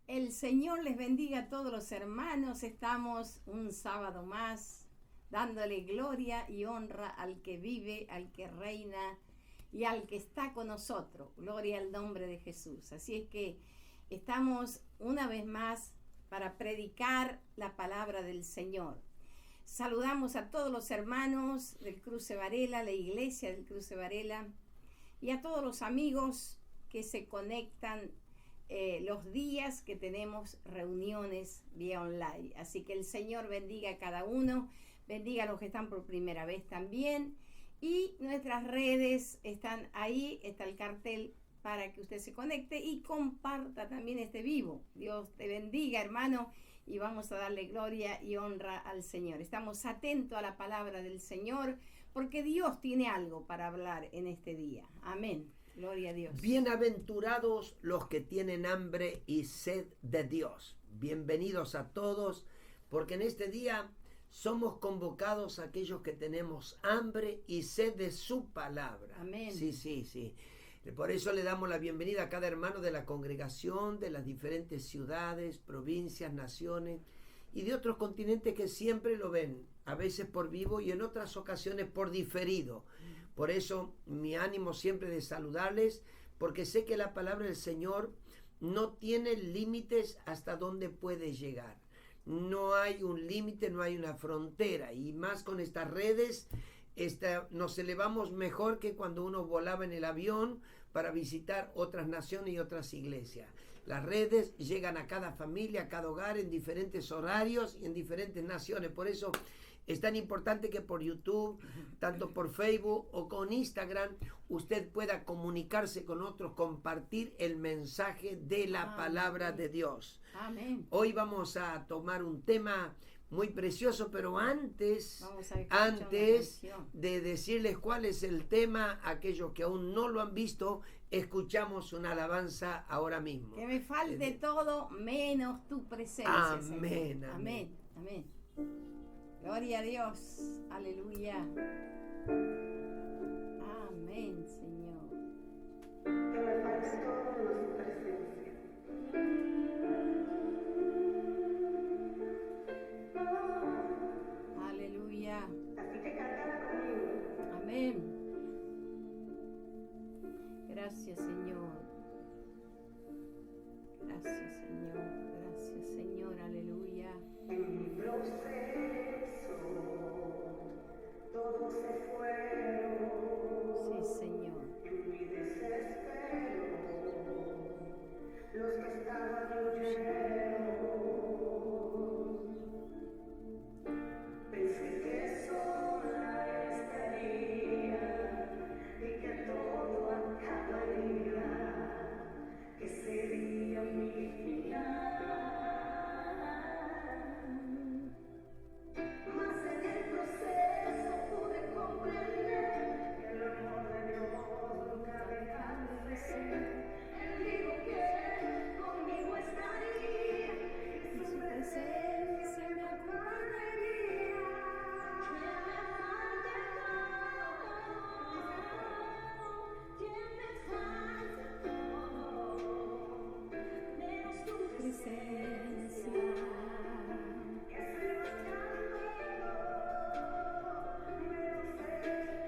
El Señor les bendiga a todos los hermanos. Estamos un sábado más dándole gloria y honra al que vive, al que reina y al que está con nosotros. Gloria al nombre de Jesús. Así es que estamos una vez más para predicar la palabra del Señor. Saludamos a todos los hermanos del Cruce Varela, la iglesia del Cruce Varela, y a todos los amigos que se conectan los días que tenemos reuniones vía online. Así que el Señor bendiga a cada uno, bendiga a los que están por primera vez también. Y nuestras redes están ahí, está el cartel para que usted se conecte y comparta también este vivo. Dios te bendiga, hermano, y vamos a darle gloria y honra al Señor. Estamos atentos a la palabra del Señor porque Dios tiene algo para hablar en este día. Amén. Gloria a Dios. Bienaventurados los que tienen hambre y sed de Dios. Bienvenidos a todos, porque en este día somos convocados aquellos que tenemos hambre y sed de su palabra. Amén. Sí. Por eso le damos la bienvenida a cada hermano de la congregación, de las diferentes ciudades, provincias, naciones y de otros continentes que siempre lo ven, a veces por vivo y en otras ocasiones por diferido. Por eso mi ánimo siempre de saludarles, porque sé que la palabra del Señor no tiene límites hasta dónde puede llegar. No hay un límite, no hay una frontera, y más con estas redes nos elevamos mejor que cuando uno volaba en el avión para visitar otras naciones y otras iglesias. Las redes llegan a cada familia, a cada hogar, en diferentes horarios y en diferentes naciones. Por eso es tan importante que por YouTube, tanto por Facebook o con Instagram, usted pueda comunicarse con otros, compartir el mensaje de la palabra de Dios. Amén. Hoy vamos a tomar un tema muy precioso, pero antes de decirles cuál es el tema, aquellos que aún no lo han visto, escuchamos una alabanza ahora mismo. Que me falte todo menos tu presencia. Amén, Señor. amén. Amén. Gloria a Dios. Aleluya. Amén, Señor. Que me falte todo menos tu presencia. Aleluya. Así que cántala conmigo. Amén. Gracias, Señor. Gracias, Señor. Gracias, Señor. Aleluya. En mi proceso todos se fueron. Sí, Señor. En mi desespero los que estaban huyendo. Pensé que sola estaría y que todo acabaría, que sería mi final. Mas en el proceso pude comprender que el amor de Dios nunca deja de ser. Él dijo que conmigo estaría y su presencia me acompañaría. Que me falte todo, menos tu presencia.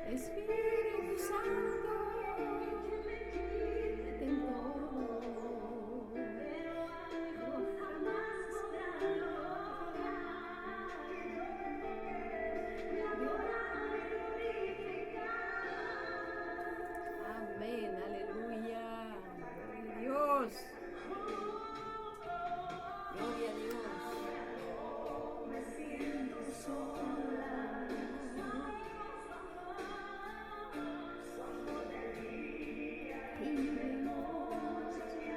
Espíritu Santo, ten todo, Pero algo jamás podrá lograr que yo adorar y glorificar. amén, aleluya, gloria a Dios, gloria a Dios, Me siento sola, solo de día y de noche.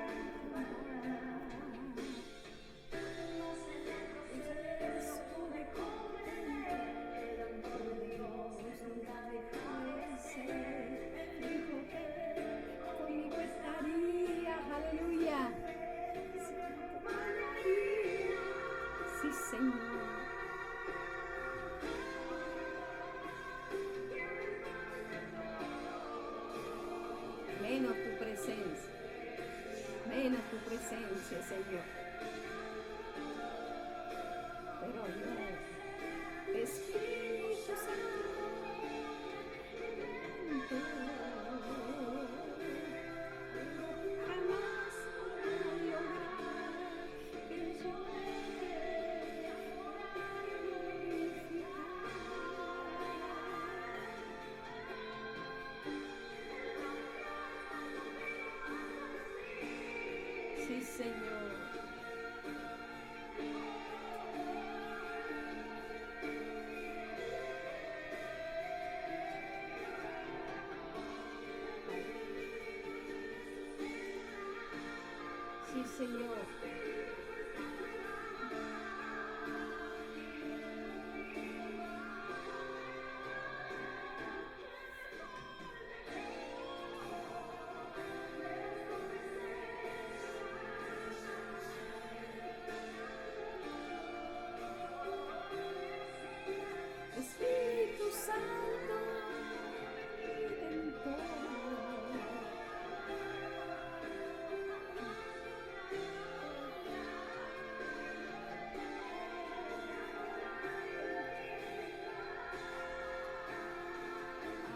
No sé de proceso pude comprender el amor de Dios nunca deja de ser. dijo que conmigo estaría, aleluya, sí, Señor, menos tu presencia, Señor. Señor. Sí, Señor. Espíritu Santo, Redentor.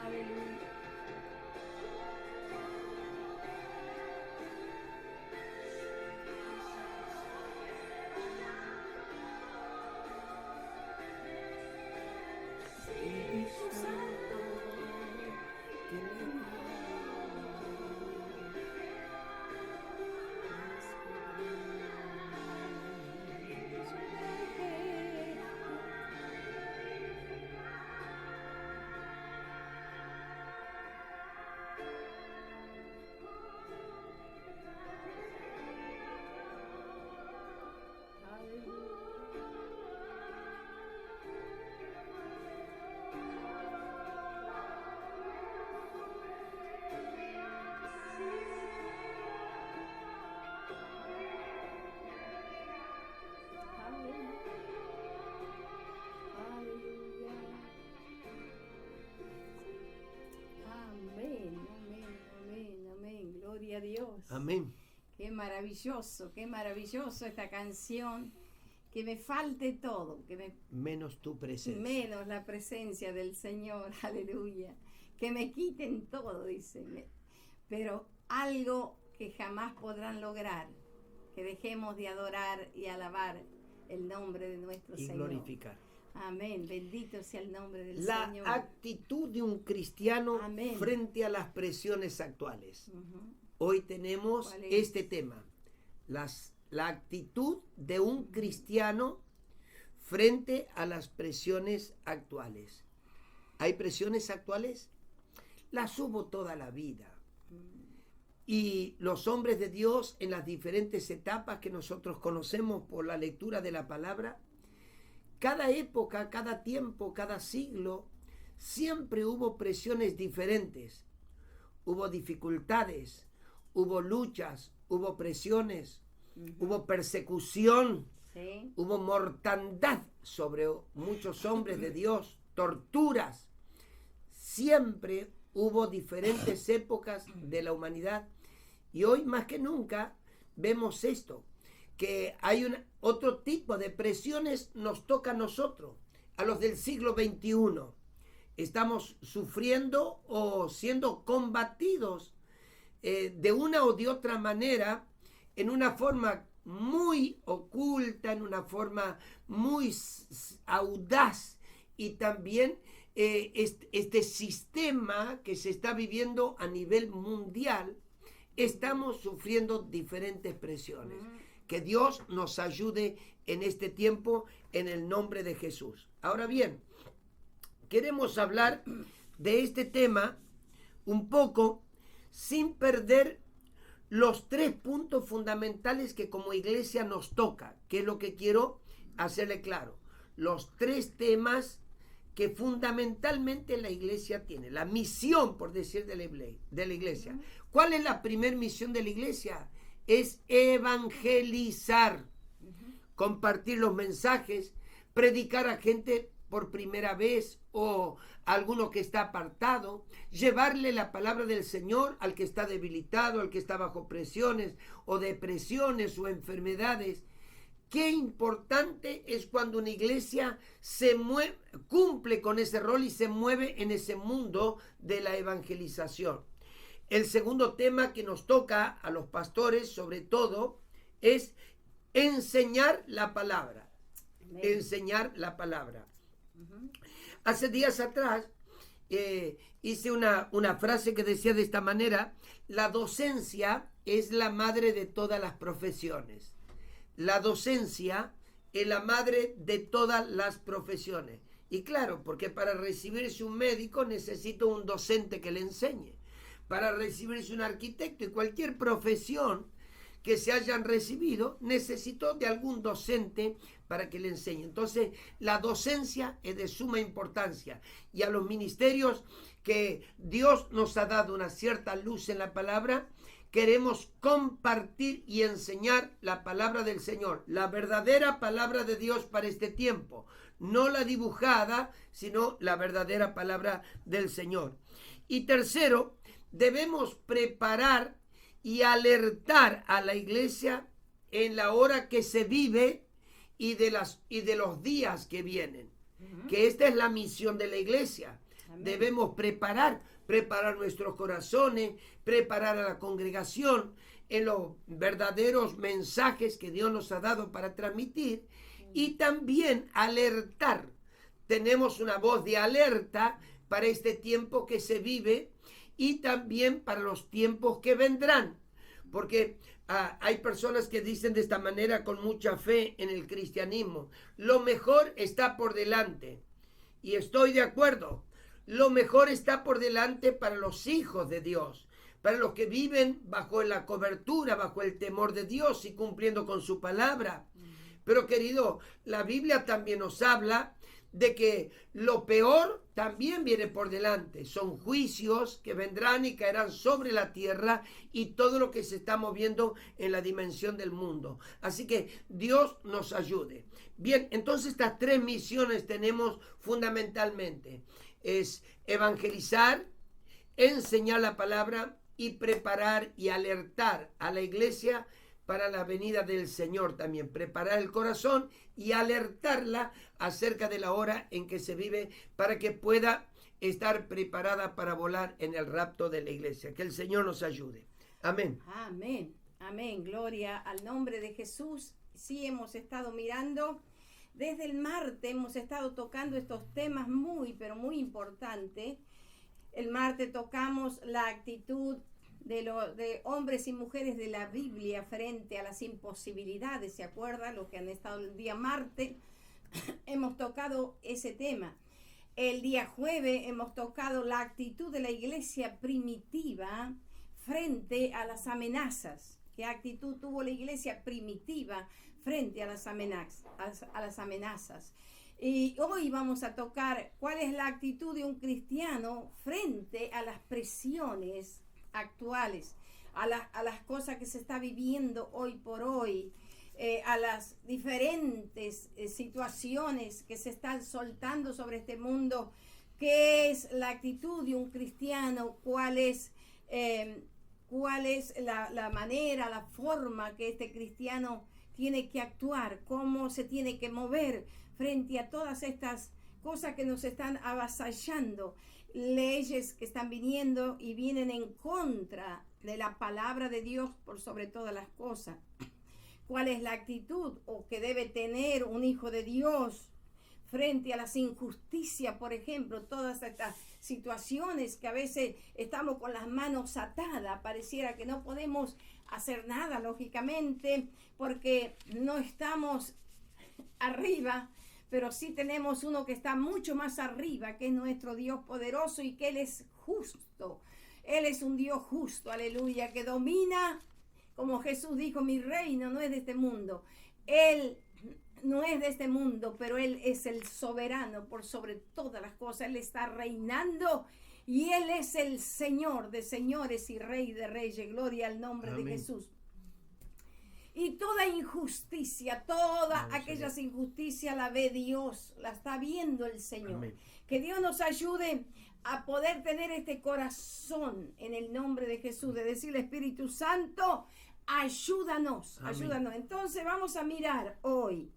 Aleluya. Espíritu Santo, aleluya. Amén, amén, amén, amén. Gloria a Dios. Amén. Qué maravilloso esta canción. Que me falte todo, que me Menos tu presencia. menos la presencia del Señor, aleluya. Que me quiten todo, dice. Pero algo que jamás podrán lograr, que dejemos de adorar y alabar el nombre de nuestro Y Señor. glorificar. Amén, bendito sea el nombre del La Señor. actitud de un cristiano Amén. frente a las presiones actuales. Ujú. Hoy tenemos ¿Cuál es? este tema. La actitud de un cristiano frente a las presiones actuales. ¿Hay presiones actuales? Las hubo toda la vida. Y los hombres de Dios en las diferentes etapas que nosotros conocemos por la lectura de la palabra, cada época, cada tiempo, cada siglo, siempre hubo presiones diferentes. Hubo dificultades, hubo luchas, hubo presiones, hubo persecución, Sí. hubo mortandad sobre muchos hombres de Dios, torturas. Siempre hubo diferentes épocas de la humanidad y hoy más que nunca vemos esto, que hay otro tipo de presiones nos toca a nosotros, a los del siglo XXI. Estamos sufriendo o siendo combatidos de una o de otra manera, en una forma muy oculta, en una forma muy audaz, y también este sistema que se está viviendo a nivel mundial, estamos sufriendo diferentes presiones. Que Dios nos ayude en este tiempo en el nombre de Jesús. Ahora bien, queremos hablar de este tema un poco sin perder los 3 puntos fundamentales que como iglesia nos toca, que es lo que quiero hacerle claro. Los 3 temas que fundamentalmente la iglesia tiene, la misión, por decir, de la iglesia. ¿Cuál es la primer misión de la iglesia? Es evangelizar, compartir los mensajes, predicar a gente por primera vez o a alguno que está apartado, llevarle la palabra del Señor al que está debilitado, al que está bajo presiones o depresiones o enfermedades. Qué importante es cuando una iglesia cumple con ese rol y se mueve en ese mundo de la evangelización. El segundo tema que nos toca a los pastores, sobre todo, es enseñar la palabra. Amén. Enseñar la palabra. Hace días atrás hice una frase que decía de esta manera: la docencia es la madre de todas las profesiones. La docencia es la madre de todas las profesiones. Y claro, porque para recibirse un médico necesito un docente que le enseñe. Para recibirse un arquitecto y cualquier profesión que se hayan recibido, necesitó de algún docente para que le enseñe. Entonces, la docencia es de suma importancia. Y a los ministerios que Dios nos ha dado una cierta luz en la palabra, queremos compartir y enseñar la palabra del Señor, la verdadera palabra de Dios para este tiempo. No la dibujada, sino la verdadera palabra del Señor. Y tercero, debemos preparar y alertar a la iglesia en la hora que se vive y de los días que vienen. Que esta es la misión de la iglesia. Amén. Debemos preparar nuestros corazones, preparar a la congregación en los verdaderos mensajes que Dios nos ha dado para transmitir y también alertar. Tenemos una voz de alerta para este tiempo que se vive y también para los tiempos que vendrán, porque hay personas que dicen de esta manera con mucha fe en el cristianismo: lo mejor está por delante, y estoy de acuerdo. Lo mejor está por delante para los hijos de Dios, para los que viven bajo la cobertura, bajo el temor de Dios y cumpliendo con su palabra. Pero querido, la Biblia también nos habla de que lo peor también viene por delante. Son juicios que vendrán y caerán sobre la tierra y todo lo que se está moviendo en la dimensión del mundo. Así que Dios nos ayude. Bien, entonces estas tres misiones tenemos fundamentalmente. Es evangelizar, enseñar la palabra y preparar y alertar a la iglesia para la venida del Señor también. Preparar el corazón y alertarla acerca de la hora en que se vive para que pueda estar preparada para volar en el rapto de la iglesia. Que el Señor nos ayude. Amén. Amén. Amén. Gloria al nombre de Jesús. Sí, hemos estado mirando. Desde el martes hemos estado tocando estos temas muy, pero muy importantes. El martes tocamos la actitud de hombres y mujeres de la Biblia frente a las imposibilidades. ¿Se acuerdan? Los que han estado el día martes, hemos tocado ese tema. El día jueves hemos tocado la actitud de la iglesia primitiva frente a las amenazas. ¿Qué actitud tuvo la iglesia primitiva frente a las amenazas? Y hoy vamos a tocar cuál es la actitud de un cristiano frente a las presiones actuales, a las cosas que se está viviendo hoy por hoy, a las diferentes situaciones que se están soltando sobre este mundo. ¿Qué es la actitud de un cristiano? ¿Cuál es la manera, la forma que este cristiano tiene que actuar? ¿Cómo se tiene que mover frente a todas estas cosas que nos están avasallando? Leyes que están viniendo y vienen en contra de la palabra de Dios por sobre todas las cosas. ¿Cuál es la actitud o que debe tener un hijo de Dios frente a las injusticias? Por ejemplo, todas estas situaciones que a veces estamos con las manos atadas, pareciera que no podemos hacer nada, lógicamente, porque no estamos arriba, pero sí tenemos uno que está mucho más arriba, que es nuestro Dios poderoso y que Él es justo. Él es un Dios justo, aleluya, que domina, como Jesús dijo: mi reino no es de este mundo. Él no es de este mundo, pero Él es el soberano por sobre todas las cosas. Él está reinando y Él es el Señor de señores y Rey de reyes. Gloria al nombre Amén. De Jesús. Y toda injusticia, todas aquellas injusticias la ve Dios, la está viendo el Señor. Amén. Que Dios nos ayude a poder tener este corazón en el nombre de Jesús, de decirle: Espíritu Santo, ayúdanos, Amén. Ayúdanos. Entonces vamos a mirar hoy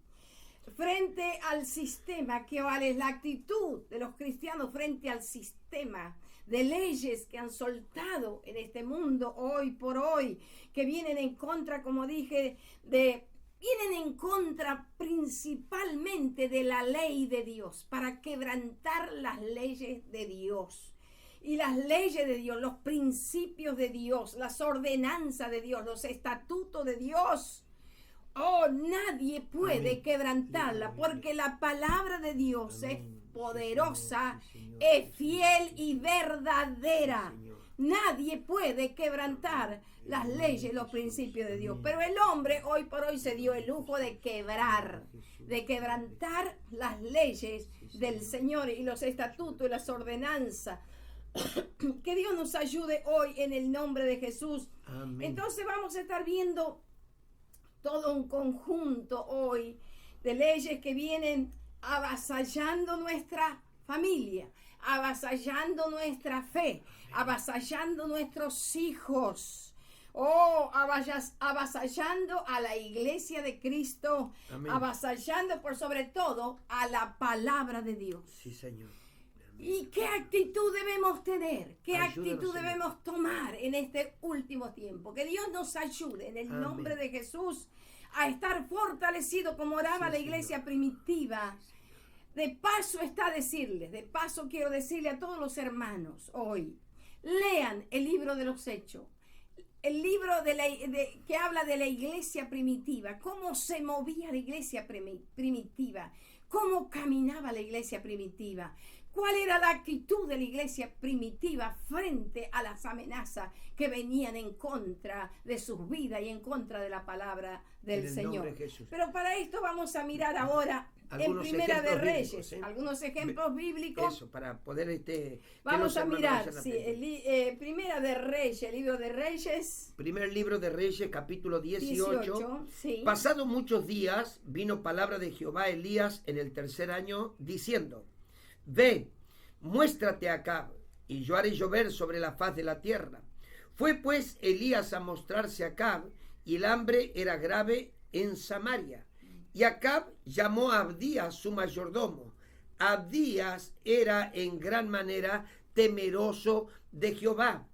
frente al sistema, que vale la actitud de los cristianos frente al sistema de leyes que han soltado en este mundo hoy por hoy, que vienen en contra, como dije, vienen en contra principalmente de la ley de Dios, para quebrantar las leyes de Dios. y las leyes de Dios, los principios de Dios, las ordenanzas de Dios, los estatutos de Dios. Oh, nadie puede Amén. quebrantarla, porque la palabra de Dios es Amén. poderosa, Sí, Señor. es fiel y verdadera. Sí, Señor. Nadie puede quebrantar las leyes, los principios de Dios. Pero el hombre hoy por hoy se dio el lujo de quebrantar las leyes del Señor y los estatutos y las ordenanzas. Que Dios nos ayude hoy en el nombre de Jesús. Amén. Entonces vamos a estar viendo todo un conjunto hoy de leyes que vienen avasallando nuestra familia, avasallando nuestra fe, avasallando nuestros hijos, avasallando a la iglesia de Cristo, Amén. avasallando por sobre todo a la palabra de Dios. Sí, Señor. ¿Y qué actitud debemos tener? ¿Qué Ayúdanos, actitud Señor. debemos tomar en este último tiempo? Que Dios nos ayude en el Amén. nombre de Jesús a estar fortalecido como oraba Sí, la iglesia primitiva. De paso quiero decirle a todos los hermanos hoy, lean el libro de los Hechos. El libro que habla de la iglesia primitiva, cómo se movía la iglesia primitiva, cómo caminaba la iglesia primitiva, cuál era la actitud de la iglesia primitiva frente a las amenazas que venían en contra de sus vidas y en contra de la palabra del En el Señor. nombre de Jesús. Pero para esto vamos a mirar ahora Algunos en Primera de ejemplos Reyes, bíblicos, ¿eh? algunos ejemplos bíblicos. Eso, para poder que Vamos los a hermanos mirar, vayan sí, aprendiendo. Primera de Reyes, el libro de Reyes, Primer libro de Reyes, capítulo 18. sí. Pasados muchos días, vino palabra de Jehová a Elías en el tercer año, diciendo: Ve, muéstrate acá, y yo haré llover sobre la faz de la tierra. Fue pues Elías a mostrarse a Acab, y el hambre era grave en Samaria. Y Acab llamó a Abdías, su mayordomo. Abdías era en gran manera temeroso de Jehová.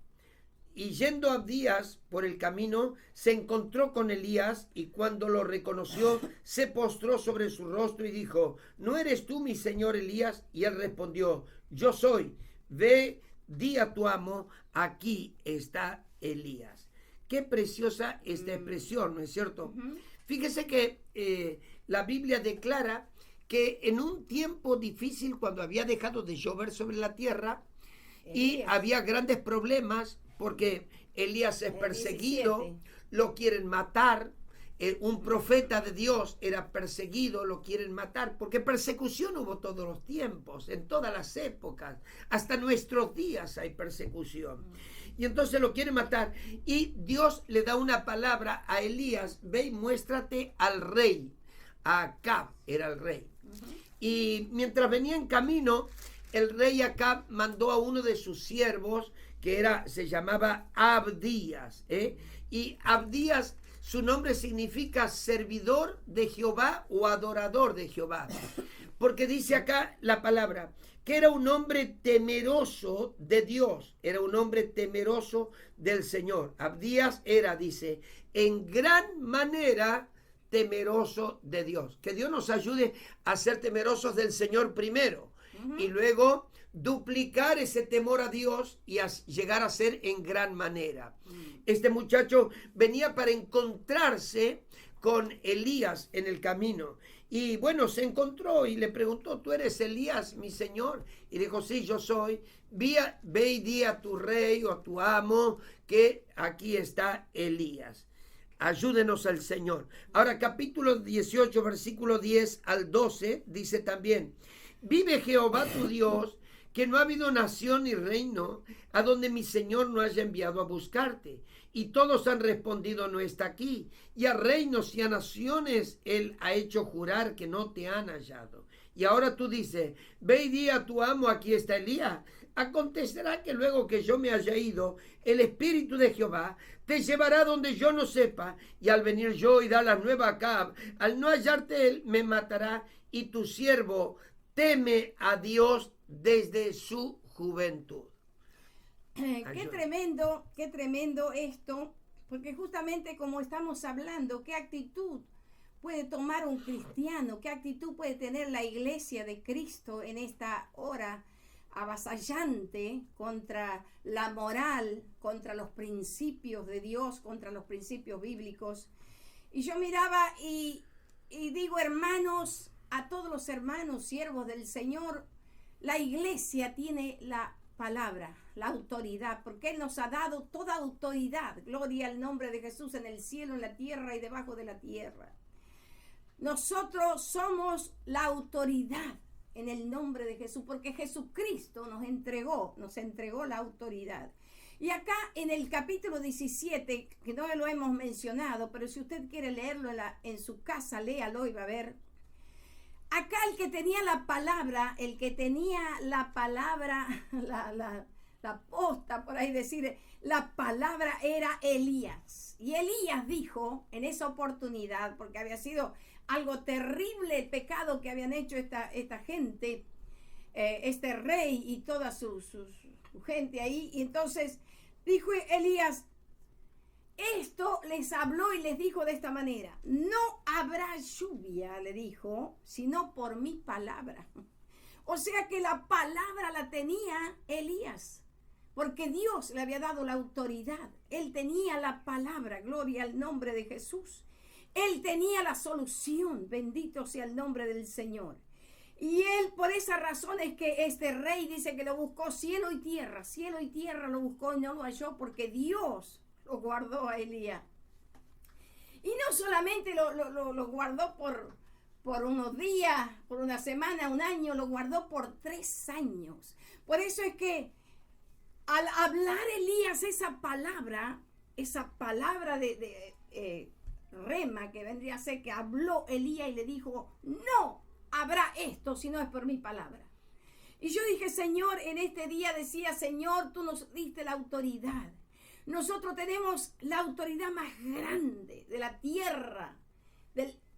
Y yendo Abdías por el camino, se encontró con Elías, y cuando lo reconoció, se postró sobre su rostro y dijo: ¿No eres tú mi señor Elías? Y él respondió: Yo soy. Ve, di a tu amo, aquí está Elías. Qué preciosa esta expresión, ¿no es cierto? Fíjese que la Biblia declara que en un tiempo difícil, cuando había dejado de llover sobre la tierra y Elías. había grandes problemas, porque Elías es El perseguido, 17. lo quieren matar. Un profeta de Dios era perseguido, lo quieren matar, porque persecución hubo todos los tiempos, en todas las épocas, hasta nuestros días hay persecución. Y entonces lo quieren matar, y Dios le da una palabra a Elías: ve y muéstrate al rey. Acab era el rey. Y mientras venía en camino, el rey Acab mandó a uno de sus siervos, se llamaba Abdías, y Abdías, su nombre significa servidor de Jehová o adorador de Jehová, porque dice acá la palabra que era un hombre temeroso de Dios, era un hombre temeroso del Señor. Abdías era, dice, en gran manera temeroso de Dios. Que Dios nos ayude a ser temerosos del Señor primero, y luego duplicar ese temor a Dios y a llegar a ser en gran manera. Este muchacho venía para encontrarse con Elías en el camino, y bueno, se encontró y le preguntó: ¿tú eres Elías, mi señor? Y dijo: sí, yo soy. Ve y di a tu rey o a tu amo que aquí está Elías. Ayúdenos al Señor. Ahora, capítulo 18, versículo 10 al 12, dice también: vive Jehová tu Dios, que no ha habido nación ni reino a donde mi Señor no haya enviado a buscarte. Y todos han respondido: no está aquí. Y a reinos y a naciones él ha hecho jurar que no te han hallado. Y ahora tú dices: ve y di a tu amo, aquí está Elías. Acontecerá que luego que yo me haya ido, el Espíritu de Jehová te llevará donde yo no sepa, y al venir yo y dar la nueva a Acab, al no hallarte él, me matará. Y tu siervo teme a Dios desde su juventud. Qué tremendo esto, porque justamente como estamos hablando, qué actitud puede tomar un cristiano, qué actitud puede tener la iglesia de Cristo en esta hora, avasallante contra la moral, contra los principios de Dios, contra los principios bíblicos. Y yo miraba y digo, hermanos, a todos los hermanos, siervos del Señor, la iglesia tiene la palabra, la autoridad, porque Él nos ha dado toda autoridad. Gloria al nombre de Jesús en el cielo, en la tierra y debajo de la tierra. Nosotros somos la autoridad en el nombre de Jesús, porque Jesucristo nos entregó la autoridad. Y acá en el capítulo 17, que no lo hemos mencionado, pero si usted quiere leerlo en su casa, léalo y va a ver. Acá el que tenía la palabra, la posta, por ahí decir, la palabra era Elías. Y Elías dijo en esa oportunidad, porque había sido algo terrible el pecado que habían hecho esta gente, este rey y toda su gente ahí. Y entonces dijo Elías, esto les habló y les dijo de esta manera: no habrá lluvia, le dijo, sino por mi palabra. O sea que la palabra la tenía Elías, porque Dios le había dado la autoridad. Él tenía la palabra, gloria al nombre de Jesús. Él tenía la solución, bendito sea el nombre del Señor. Y él, por esa razón es que este rey dice que lo buscó cielo y tierra lo buscó y no lo halló, porque Dios lo guardó a Elías. Y no solamente lo guardó por unos días, por una semana, un año, lo guardó por 3 años. Por eso es que al hablar Elías esa palabra de rema, que vendría a ser que habló Elías y le dijo, no habrá esto si no es por mi palabra. Y yo dije, Señor, en este día decía, Señor, tú nos diste la autoridad. Nosotros tenemos la autoridad más grande de la tierra.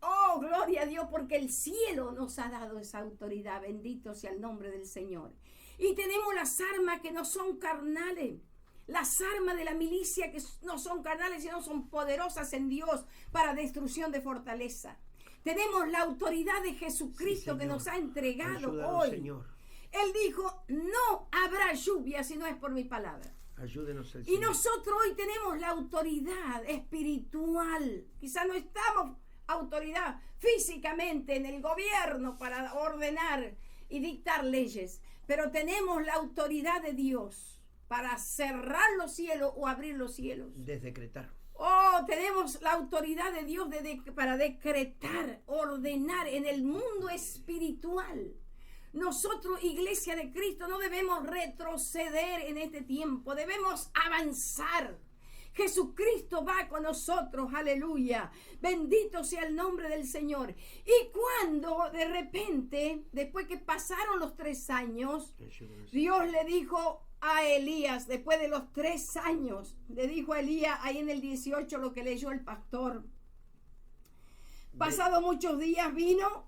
Oh, gloria a Dios, porque el cielo nos ha dado esa autoridad. Bendito sea el nombre del Señor. Y tenemos las armas que no son carnales. Las armas de la milicia que no son carnales, sino son poderosas en Dios para destrucción de fortaleza. Tenemos la autoridad de Jesucristo, sí, que nos ha entregado. Ayúdanos, hoy. Señor. Él dijo, no habrá lluvia si no es por mi palabra. Ayúdenos el y Señor. Nosotros hoy tenemos la autoridad espiritual. Quizá no estamos autoridad físicamente en el gobierno para ordenar y dictar leyes, pero tenemos la autoridad de Dios para cerrar los cielos o abrir los cielos. Decretar. Oh, tenemos la autoridad de Dios para decretar, ordenar en el mundo espiritual. Nosotros, Iglesia de Cristo, no debemos retroceder en este tiempo, debemos avanzar. Jesucristo va con nosotros, aleluya. Bendito sea el nombre del Señor. Y cuando de repente, después que pasaron los 3 años, Dios le dijo a Elías, después de los 3 años, le dijo a Elías, ahí en el 18, lo que leyó el pastor. Pasado muchos días vino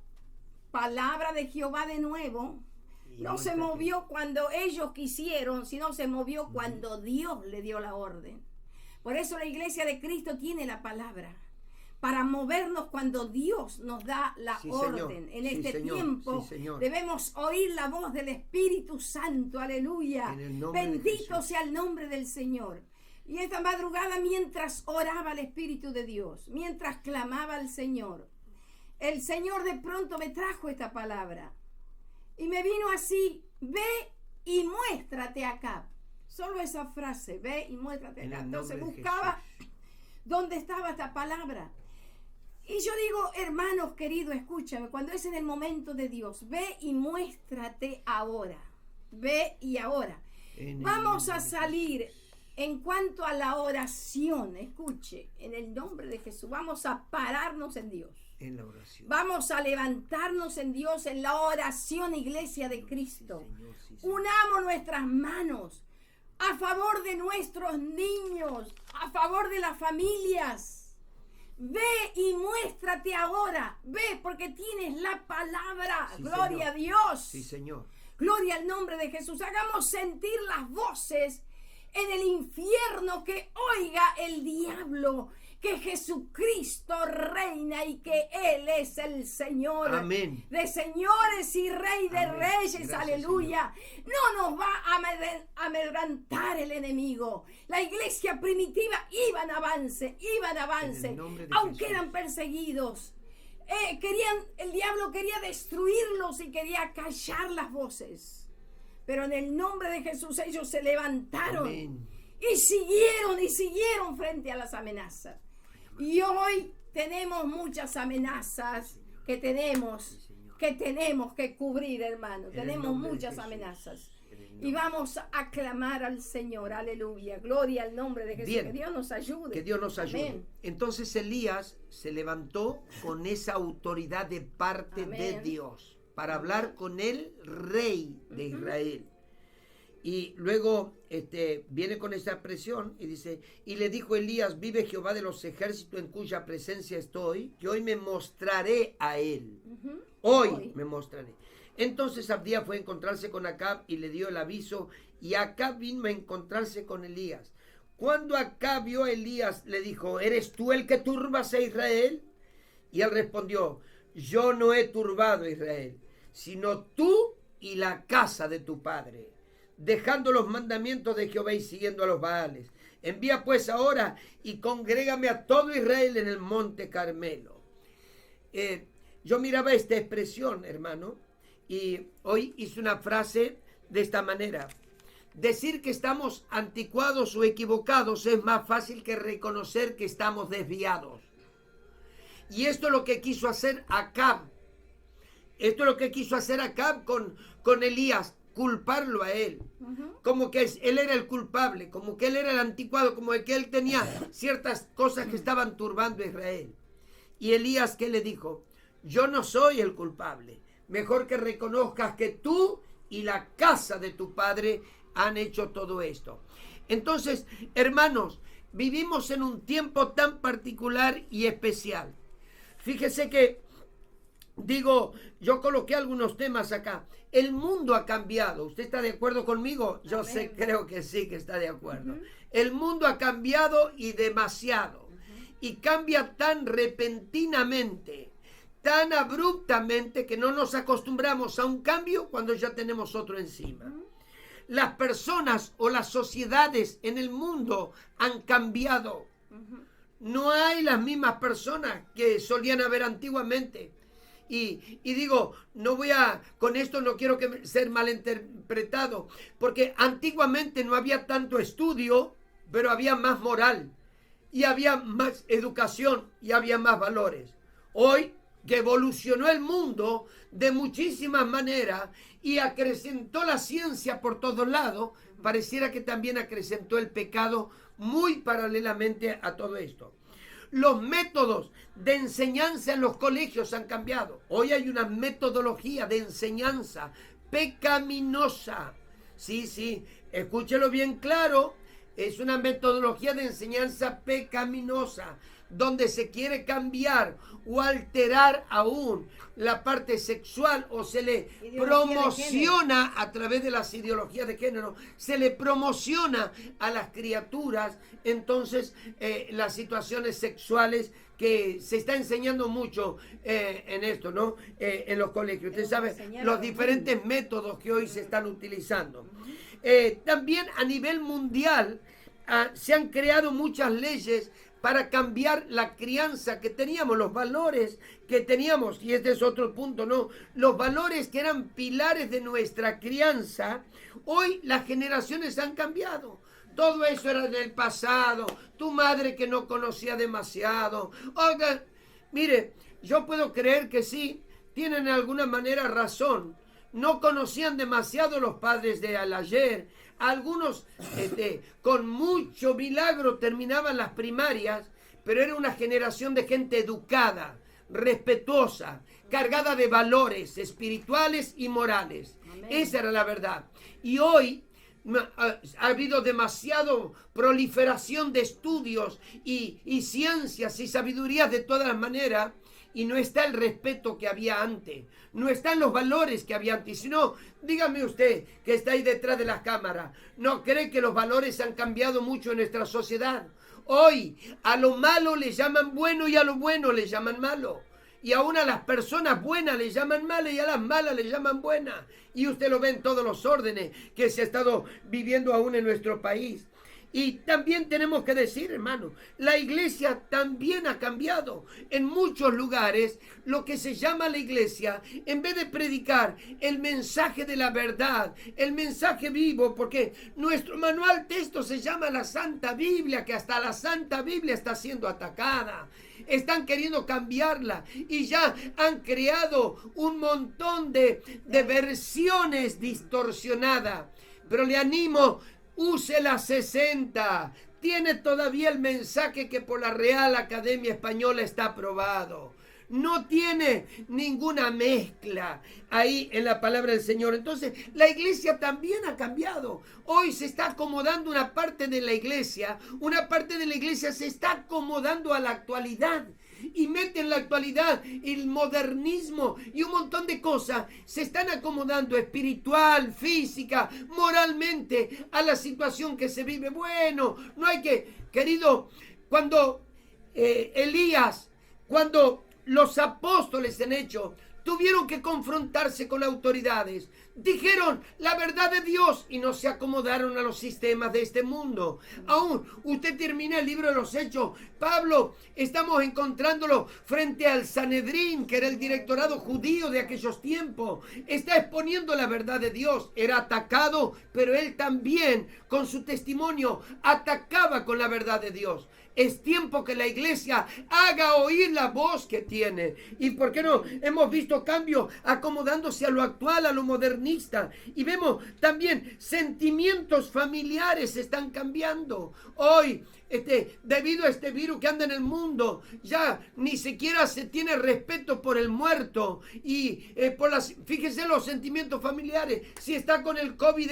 palabra de Jehová de nuevo. No se movió cuando ellos quisieron, sino se movió cuando Dios le dio la orden. Por eso la Iglesia de Cristo tiene la palabra, para movernos cuando Dios nos da la orden. Señor. En este tiempo debemos oír la voz del Espíritu Santo, aleluya. Bendito sea el nombre del Señor. Y esta madrugada, mientras oraba al Espíritu de Dios, mientras clamaba al Señor, el Señor de pronto me trajo esta palabra. Y me vino así, ve y muéstrate acá. Solo esa frase, ve y muéstrate acá. Entonces buscaba dónde estaba esta palabra. Y yo digo, hermanos queridos, escúchame, cuando es en el momento de Dios, ve y muéstrate ahora. Ve y ahora. Vamos a salir en cuanto a la oración, escuche, en el nombre de Jesús, vamos a pararnos en Dios. En la oración. Vamos a levantarnos en Dios, en la oración, Iglesia de Cristo. Sí, Señor, sí, Señor. Unamos nuestras manos a favor de nuestros niños, a favor de las familias. Ve y muéstrate ahora. Ve, porque tienes la palabra. Sí, gloria, Señor. A Dios. Sí, Señor. Gloria al nombre de Jesús. Hagamos sentir las voces en el infierno, que oiga el diablo que Jesucristo reina y que Él es el Señor Amén. de señores y Rey de Amén. reyes. Gracias, Aleluya. No nos va a amedrentar el enemigo. La iglesia primitiva iba en avance, En el nombre de aunque Jesús. eran perseguidos. El diablo quería destruirlos y quería callar las voces. Pero en el nombre de Jesús ellos se levantaron. Amén. Y siguieron frente a las amenazas. Y hoy tenemos muchas amenazas que tenemos que cubrir, hermano. En el Tenemos nombre de muchas Jesús. amenazas. En el Y nombre. vamos a clamar al Señor. Aleluya. Gloria al nombre de Jesús. Bien. Que Dios nos ayude. Que Dios nos ayude. Amén. Entonces Elías se levantó con esa autoridad de parte de Amén. Dios para hablar con el rey de Israel. Y luego viene con esa presión y dice, y le dijo Elías, vive Jehová de los ejércitos en cuya presencia estoy, que hoy me mostraré a él. Ujú. Hoy me mostraré. Entonces Abdías fue a encontrarse con Acab y le dio el aviso, y Acab vino a encontrarse con Elías. Cuando Acab vio a Elías, le dijo, ¿eres tú el que turbas a Israel? Y él respondió, yo no he turbado a Israel, sino tú y la casa de tu padre, dejando los mandamientos de Jehová y siguiendo a los Baales. Envía pues ahora y congrégame a todo Israel en el monte Carmelo. Yo miraba esta expresión, hermano, y hoy hice una frase de esta manera. Decir que estamos anticuados o equivocados es más fácil que reconocer que estamos desviados. Y esto es lo que quiso hacer Acab. Esto es lo que quiso hacer Acab con Elías, culparlo a él. Como que él era el culpable, como que él era el anticuado, como que él tenía ciertas cosas que estaban turbando a Israel. Y Elías, ¿qué le dijo? Yo no soy el culpable. Mejor que reconozcas que tú y la casa de tu padre han hecho todo esto. Entonces, hermanos, vivimos en un tiempo tan particular y especial. Fíjese que, yo coloqué algunos temas acá. El mundo ha cambiado. ¿Usted está de acuerdo conmigo? Yo sé, creo que sí que está de acuerdo. El mundo ha cambiado y demasiado. Y cambia tan repentinamente, tan abruptamente, que no nos acostumbramos a un cambio cuando ya tenemos otro encima. Las personas o las sociedades en el mundo han cambiado. No hay las mismas personas que solían haber antiguamente. Y digo, con esto no quiero ser malinterpretado, porque antiguamente no había tanto estudio, pero había más moral, y había más educación, y había más valores. Hoy, que evolucionó el mundo de muchísimas maneras, y acrecentó la ciencia por todos lados, pareciera que también acrecentó el pecado muy paralelamente a todo esto. Los métodos de enseñanza en los colegios han cambiado. Hoy hay una metodología de enseñanza pecaminosa. Sí, escúchelo bien claro. Es una metodología de enseñanza pecaminosa, donde se quiere cambiar o alterar aún la parte sexual, o se le promociona a través de las ideologías de género, se le promociona a las criaturas, entonces las situaciones sexuales, que se está enseñando mucho en esto, ¿no? En los colegios. Usted sabe los diferentes métodos que hoy se están utilizando. También a nivel mundial se han creado muchas leyes para cambiar la crianza que teníamos, los valores que teníamos, y este es otro punto, ¿no? Los valores que eran pilares de nuestra crianza, hoy las generaciones han cambiado. Todo eso era del pasado, tu madre que no conocía demasiado. Oiga, mire, yo puedo creer que sí, tienen de alguna manera razón. No conocían demasiado los padres de ayer. Algunos con mucho milagro terminaban las primarias, pero era una generación de gente educada, respetuosa, cargada de valores espirituales y morales. Amén. Esa era la verdad. Y hoy ha habido demasiado proliferación de estudios y ciencias y sabidurías de todas las maneras, y no está el respeto que había antes, no están los valores que había antes, sino, dígame usted que está ahí detrás de las cámaras, ¿no cree que los valores han cambiado mucho en nuestra sociedad? Hoy a lo malo le llaman bueno y a lo bueno le llaman malo. Y aún a las personas buenas le llaman malas y a las malas le llaman buenas. Y usted lo ve en todos los órdenes que se ha estado viviendo aún en nuestro país. Y también tenemos que decir, hermano, la iglesia también ha cambiado. En muchos lugares, lo que se llama la iglesia, en vez de predicar el mensaje de la verdad, el mensaje vivo, porque nuestro manual texto se llama la Santa Biblia, que hasta la Santa Biblia está siendo atacada. Están queriendo cambiarla y ya han creado un montón de versiones distorsionadas. Pero le animo, use la 60. Tiene todavía el mensaje que por la Real Academia Española está aprobado. No tiene ninguna mezcla ahí en la palabra del Señor. Entonces, la iglesia también ha cambiado. Hoy se está acomodando una parte de la iglesia se está acomodando a la actualidad. Y mete en la actualidad el modernismo y un montón de cosas. Se están acomodando espiritual, física, moralmente a la situación que se vive. Bueno, no hay que, querido, cuando Elías, cuando los apóstoles en Hechos tuvieron que confrontarse con autoridades, dijeron la verdad de Dios y no se acomodaron a los sistemas de este mundo. Aún usted termina el libro de los Hechos, Pablo, estamos encontrándolo frente al Sanedrín, que era el directorado judío de aquellos tiempos. Está exponiendo la verdad de Dios. Era atacado, pero él también con su testimonio atacaba con la verdad de Dios. Es tiempo que la iglesia haga oír la voz que tiene. ¿Y por qué no? Hemos visto cambios acomodándose a lo actual, a lo modernista. Y vemos también sentimientos familiares están cambiando. Hoy, debido a este virus que anda en el mundo, ya ni siquiera se tiene respeto por el muerto. Y fíjese los sentimientos familiares. Si está con el COVID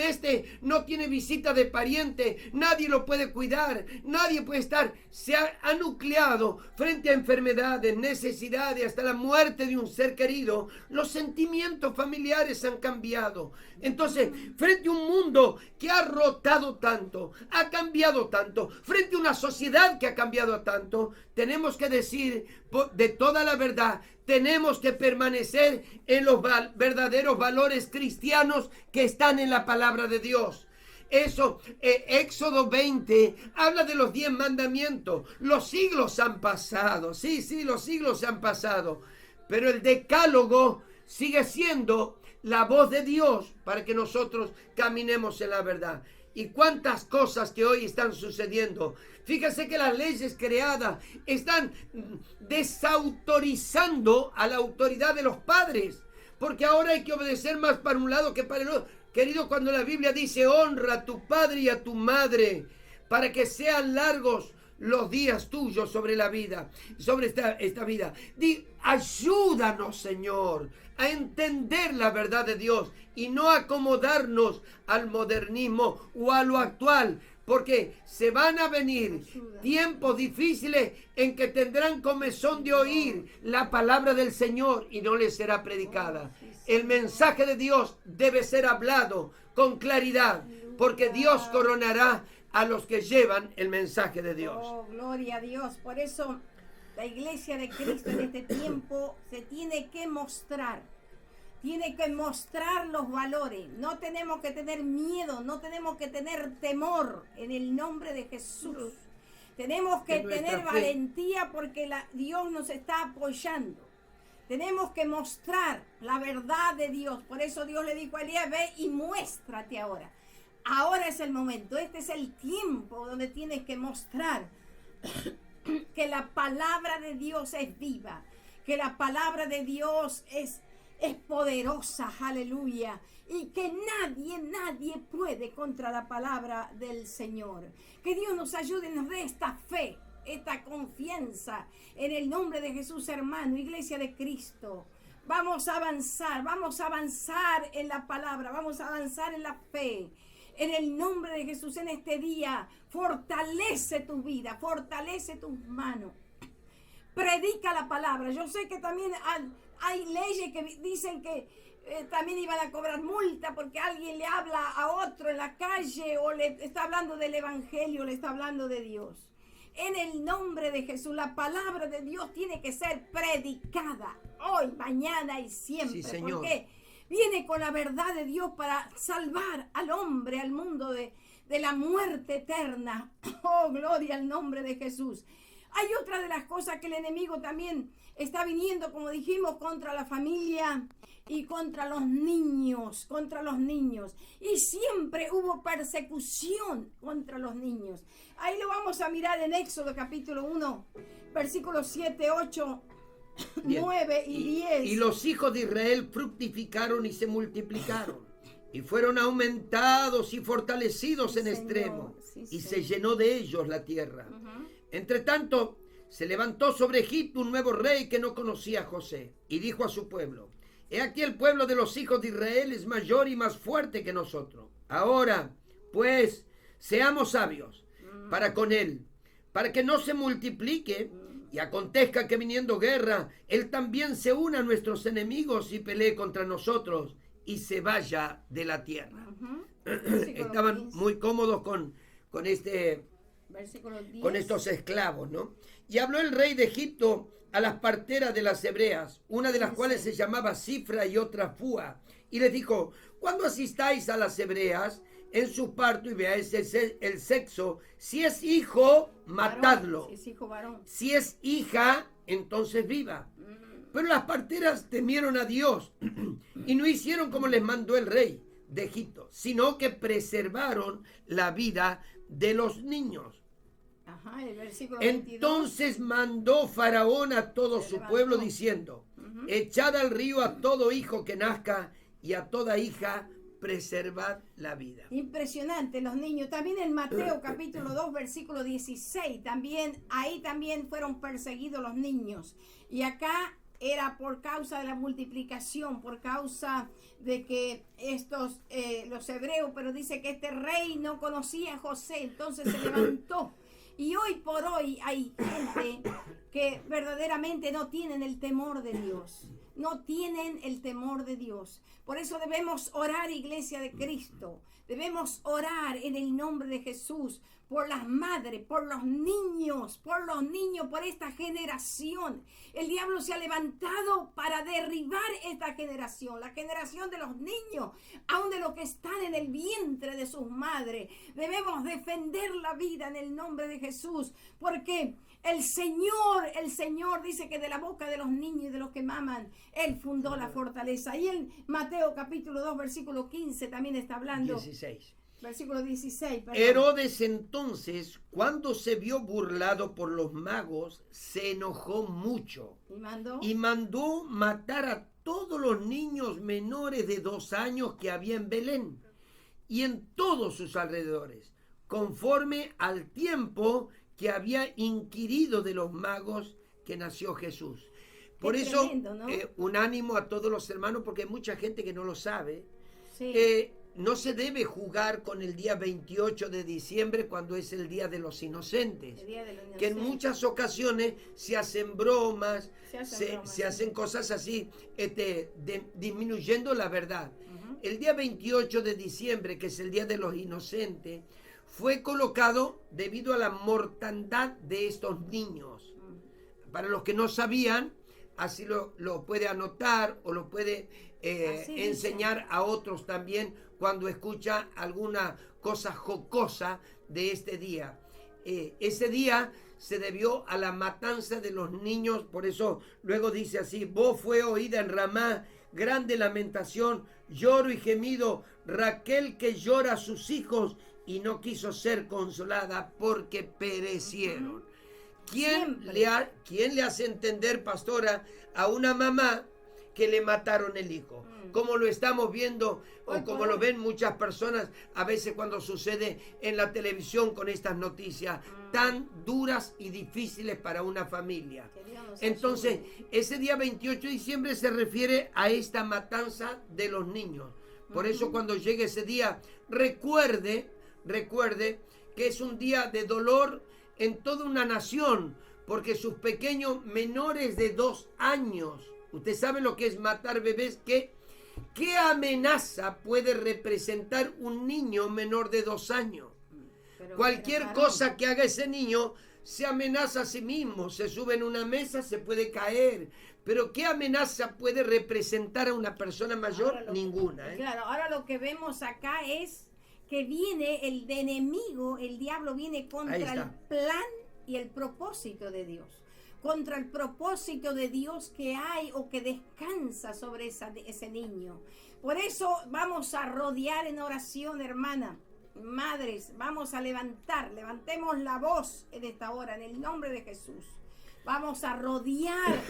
no tiene visita de pariente, nadie lo puede cuidar, nadie puede estar. Se ha nucleado frente a enfermedades, necesidades, hasta la muerte de un ser querido. Los sentimientos familiares han cambiado. Entonces, frente a un mundo que ha rotado tanto, ha cambiado tanto, frente a una sociedad que ha cambiado tanto, tenemos que decir de toda la verdad, tenemos que permanecer en los verdaderos valores cristianos que están en la palabra de Dios. Eso, Éxodo 20 habla de los 10 mandamientos. Los siglos han pasado, sí, los siglos se han pasado, pero el decálogo sigue siendo la voz de Dios para que nosotros caminemos en la verdad. Y cuántas cosas que hoy están sucediendo. Fíjese que las leyes creadas están desautorizando a la autoridad de los padres, porque ahora hay que obedecer más para un lado que para el otro. Querido, cuando la Biblia dice honra a tu padre y a tu madre para que sean largos los días tuyos sobre la vida, sobre esta vida. Ayúdanos, Señor, a entender la verdad de Dios y no acomodarnos al modernismo o a lo actual, porque se van a venir tiempos difíciles en que tendrán comezón de oír la palabra del Señor y no les será predicada. El mensaje de Dios debe ser hablado con claridad, porque Dios coronará a los que llevan el mensaje de Dios. Oh, gloria a Dios. Por eso la iglesia de Cristo en este tiempo se tiene que mostrar. Tiene que mostrar los valores. No tenemos que tener miedo, no tenemos que tener temor en el nombre de Jesús. Tenemos que tener valentía porque Dios nos está apoyando. Tenemos que mostrar la verdad de Dios. Por eso Dios le dijo a Elías, ve y muéstrate ahora. Ahora es el momento, este es el tiempo donde tienes que mostrar que la palabra de Dios es viva, que la palabra de Dios es poderosa, aleluya, y que nadie puede contra la palabra del Señor. Que Dios nos ayude y nos dé esta fe, esta confianza en el nombre de Jesús, hermano, iglesia de Cristo. Vamos a avanzar en la palabra, vamos a avanzar en la fe. En el nombre de Jesús, en este día, fortalece tu vida, fortalece tus manos. predica la palabra. Yo sé que también hay leyes que dicen que también iban a cobrar multa porque alguien le habla a otro en la calle o le está hablando del evangelio, le está hablando de Dios. En el nombre de Jesús, la palabra de Dios tiene que ser predicada hoy, mañana y siempre. Sí, Señor. Porque viene con la verdad de Dios para salvar al hombre, al mundo de la muerte eterna. Oh, gloria al nombre de Jesús. Hay otra de las cosas que el enemigo también está viniendo, como dijimos, contra la familia y contra los niños, Y siempre hubo persecución contra los niños. Ahí lo vamos a mirar en Éxodo capítulo 1, versículos 7, 8, Bien. 9 y 10. Y los hijos de Israel fructificaron y se multiplicaron. Y fueron aumentados y fortalecidos Sí, en Señor. extremo. Sí, Y Señor. se llenó de ellos la tierra. Ujú. Entre tanto, se levantó sobre Egipto un nuevo rey que no conocía a José. Y dijo a su pueblo: He aquí el pueblo de los hijos de Israel es mayor y más fuerte que nosotros. Ahora, pues, seamos sabios para con él, para que no se multiplique y acontezca que viniendo guerra, él también se una a nuestros enemigos y pelee contra nosotros y se vaya de la tierra. Ujú. Versículo Estaban 15, muy cómodos versículo 10. con estos esclavos, ¿no? Y habló el rey de Egipto a las parteras de las hebreas, una de las Sí, cuales sí. se llamaba Cifra y otra Fua, y les dijo: cuando asistáis a las hebreas en su parto y veáis el sexo, si es hijo, matadlo, Varón, si es hijo varón. si es hija, entonces viva. Pero las parteras temieron a Dios y no hicieron como les mandó el rey de Egipto, sino que preservaron la vida de los niños. Ajá, el versículo 22. Entonces mandó Faraón a todo Se su levantó. pueblo diciendo: echad al río a todo hijo que nazca y a toda hija preservad la vida. Impresionante los niños. También en Mateo capítulo 2 versículo 16, ahí también fueron perseguidos los niños. Y acá era por causa de la multiplicación, por causa de que los hebreos, pero dice que este rey no conocía a José, entonces se levantó. Y hoy por hoy hay gente que verdaderamente no tienen el temor de Dios. No tienen el temor de Dios. Por eso debemos orar, Iglesia de Cristo. Debemos orar en el nombre de Jesús por las madres, por los niños, por esta generación. El diablo se ha levantado para derribar esta generación, la generación de los niños, aun de los que están en el vientre de sus madres. Debemos defender la vida en el nombre de Jesús, porque el Señor dice que de la boca de los niños y de los que maman, Él fundó la fortaleza. Y en Mateo capítulo 2, versículo 15 también está hablando. 16. Versículo 16, perdón. Herodes entonces, cuando se vio burlado por los magos, se enojó mucho Y y mandó matar a todos los niños menores de 2 años que había en Belén y en todos sus alrededores, conforme al tiempo que había inquirido de los magos que nació Jesús. Por Qué eso, tremendo, ¿no? un ánimo a todos los hermanos, porque hay mucha gente que no lo sabe. Sí. No se debe jugar con el día 28 de diciembre cuando es el Día de los Inocentes. El día de los Que en inocentes. muchas ocasiones se hacen bromas, Se hacen se bromas, hacen sí. cosas así, disminuyendo la verdad. Ujú. El día 28 de diciembre, que es el Día de los Inocentes, fue colocado debido a la mortandad de estos niños. Para los que no sabían, así lo puede anotar o lo puede Así dice. enseñar a otros también cuando escucha alguna cosa jocosa de este día. Ese día se debió a la matanza de los niños, por eso luego dice así: voz fue oída en Ramá, grande lamentación, lloro y gemido, Raquel que llora a sus hijos y no quiso ser consolada porque perecieron. ¿Quién le hace entender, pastora, a una mamá que le mataron el hijo? Como lo estamos viendo Hoy o como por lo hoy. ven muchas personas a veces cuando sucede en la televisión con estas noticias tan duras y difíciles para una familia. Que Dios nos Entonces, ayude. ese día 28 de diciembre se refiere a esta matanza de los niños. Por eso cuando llegue ese día, recuerde que es un día de dolor en toda una nación, porque sus pequeños menores de 2 años, usted sabe lo que es matar bebés, ¿qué amenaza puede representar un niño menor de 2 años? Pero Cualquier era cosa que haga ese niño se amenaza a sí mismo, se sube en una mesa, se puede caer. Pero ¿qué amenaza puede representar a una persona mayor? Ahora Ninguna. Claro, ahora lo que vemos acá es que viene el de enemigo, el diablo viene Ahí contra está. el plan y el propósito de Dios. Contra el propósito de Dios que hay o que descansa sobre ese niño. Por eso vamos a rodear en oración, hermana. Madres, vamos a levantemos la voz en esta hora, en el nombre de Jesús. Vamos a rodear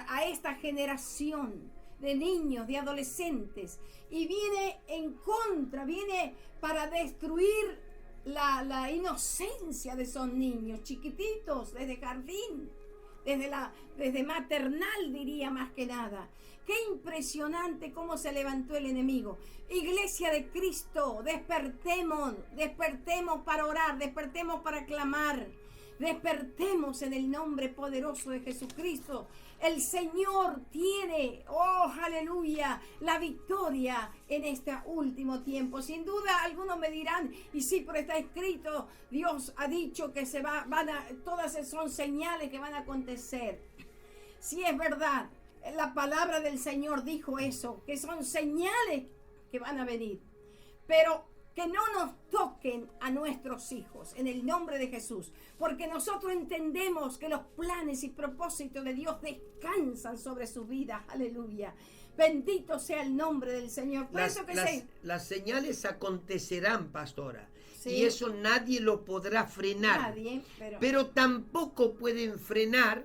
a esta generación de niños, de adolescentes, y viene en contra, viene para destruir la inocencia de esos niños chiquititos, desde jardín, desde maternal, diría más que nada. Qué impresionante cómo se levantó el enemigo. Iglesia de Cristo, despertemos para orar, despertemos para clamar, despertemos en el nombre poderoso de Jesucristo. El Señor tiene, oh aleluya, la victoria en este último tiempo. Sin duda algunos me dirán, y sí, pero está escrito, Dios ha dicho que todas son señales que van a acontecer. Sí, es verdad. La palabra del Señor dijo eso, que son señales que van a venir, pero que no nos toquen a nuestros hijos en el nombre de Jesús, porque nosotros entendemos que los planes y propósitos de Dios descansan sobre sus vidas. Aleluya. Bendito sea el nombre del Señor. Por eso que las señales acontecerán, pastora, Sí. y eso nadie lo podrá frenar. Nadie, pero tampoco pueden frenar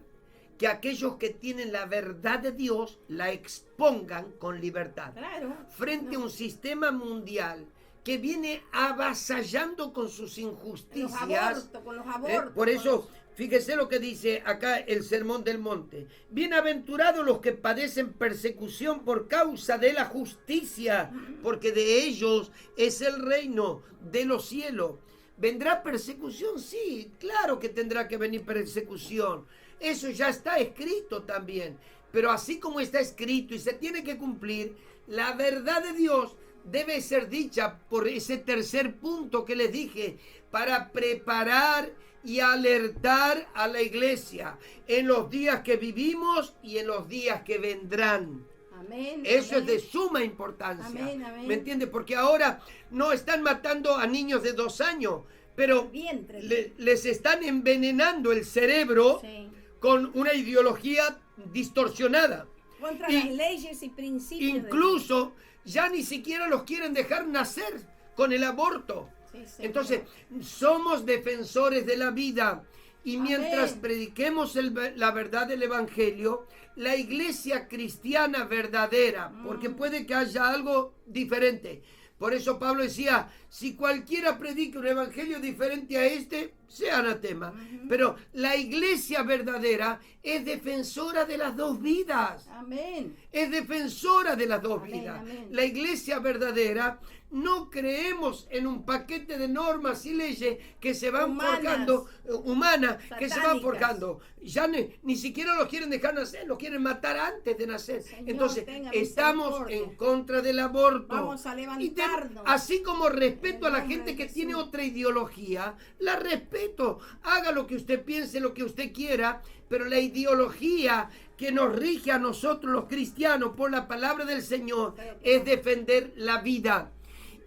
que aquellos que tienen la verdad de Dios la expongan con libertad. claro, Frente a un sistema mundial que viene avasallando con sus injusticias. con los abortos. Por eso, fíjese lo que dice acá el Sermón del Monte. Bienaventurados los que padecen persecución por causa de la justicia, porque de ellos es el reino de los cielos. ¿Vendrá persecución? Sí, claro que tendrá que venir persecución. Eso ya está escrito también. Pero así como está escrito y se tiene que cumplir, la verdad de Dios debe ser dicha por ese tercer punto que les dije, para preparar y alertar a la iglesia en los días que vivimos y en los días que vendrán. Amén, Eso amén. es de suma importancia. Amén, amén. ¿Me entiende? Porque ahora no están matando a niños de 2 años, pero Vientre. les están envenenando el cerebro Sí. con una ideología distorsionada. Contra Y las leyes y principios. Incluso ya ni siquiera los quieren dejar nacer con el aborto. Sí, sí, Entonces, somos defensores de la vida. Y Amén. mientras prediquemos la verdad del Evangelio, la iglesia cristiana verdadera, porque puede que haya algo diferente. Por eso Pablo decía, si cualquiera predica un evangelio diferente a este, sea anatema. Pero la iglesia verdadera es defensora de las dos vidas. Amén. Es defensora de las dos Amén, vidas. amén. La iglesia verdadera no creemos en un paquete de normas y leyes que se van Humanas. forjando, humanas, que se van Satánicas. forjando. Ya ni siquiera los quieren dejar nacer, los quieren matar antes de nacer. Señor, Entonces, tenga estamos misericordia. en contra del aborto. Vamos a levantarnos. Así como respeto a la En el nombre gente de que Jesús. tiene otra ideología, la respeto. Haga lo que usted piense, lo que usted quiera, pero la ideología que nos rige a nosotros los cristianos por la palabra del Señor es defender la vida.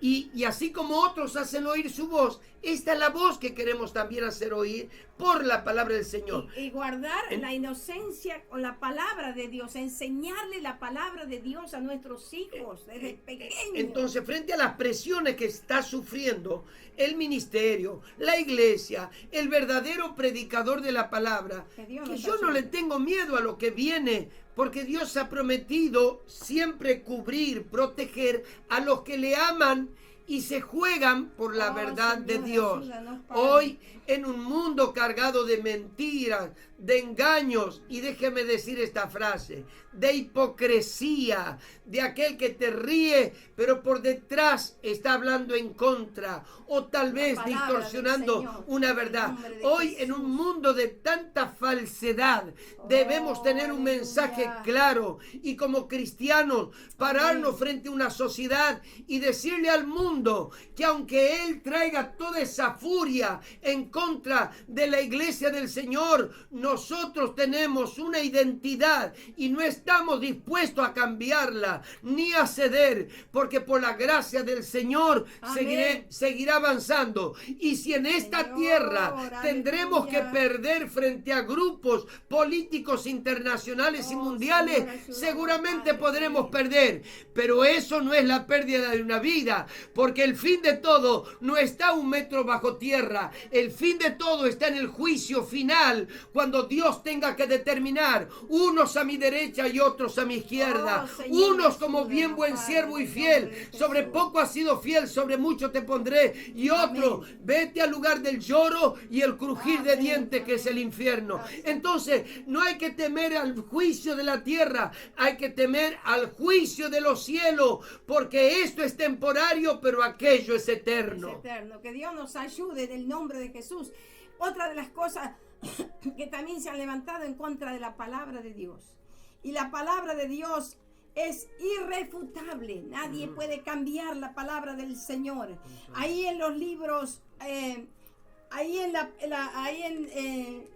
Y así como otros hacen oír su voz, esta es la voz que queremos también hacer oír por la palabra del Señor. Y guardar la inocencia con la palabra de Dios, enseñarle la palabra de Dios a nuestros hijos desde pequeños. Entonces, frente a las presiones que está sufriendo el ministerio, la iglesia, el verdadero predicador de la palabra, Que Dios que nos yo no ayude. le tengo miedo a lo que viene, porque Dios ha prometido siempre cubrir, proteger a los que le aman y se juegan por la Oh, verdad de Señor, Dios. ayúdanos, Padre. Hoy, en un mundo cargado de mentiras, de engaños, y déjeme decir esta frase, de hipocresía, de aquel que te ríe, pero por detrás está hablando en contra, o tal vez palabra del distorsionando Señor, una en el verdad. nombre de Hoy, en Jesús. un mundo de tanta falsedad, debemos tener un aleluya. mensaje claro, y como cristianos pararnos Amén. frente a una sociedad y decirle al mundo que aunque Él traiga toda esa furia en contra de la iglesia del Señor, nosotros tenemos una identidad y no estamos dispuestos a cambiarla ni a ceder, porque por la gracia del Señor Amén. seguirá avanzando. Y si en esta Señor, tierra tendremos que aleluya. perder frente a grupos políticos internacionales y Oh, mundiales, Señor, ayúdanos, seguramente Padre, podremos sí. perder, pero eso no es la pérdida de una vida, porque el fin de todo no está a 1 metro bajo tierra, el fin de todo está en el juicio final, cuando Dios tenga que determinar unos a mi derecha y otros a mi izquierda, Oh, Señor, unos como ayúdanos, bien buen Padre, siervo y en el fiel, nombre de sobre Jesús. poco has sido fiel, sobre mucho te pondré, y otro, Amén. vete al lugar del lloro y el crujir de Amén, dientes, que es el amén. infierno. Gracias. Entonces, no hay que temer al juicio de la tierra, hay que temer al juicio de los cielos, porque esto es temporario, pero aquello es Es eterno. eterno. Que Dios nos ayude en el nombre de Jesús. Otra de las cosas que también se han levantado en contra de la palabra de Dios. Y la palabra de Dios es irrefutable. Nadie puede cambiar la palabra del Señor. Ahí en los libros, ahí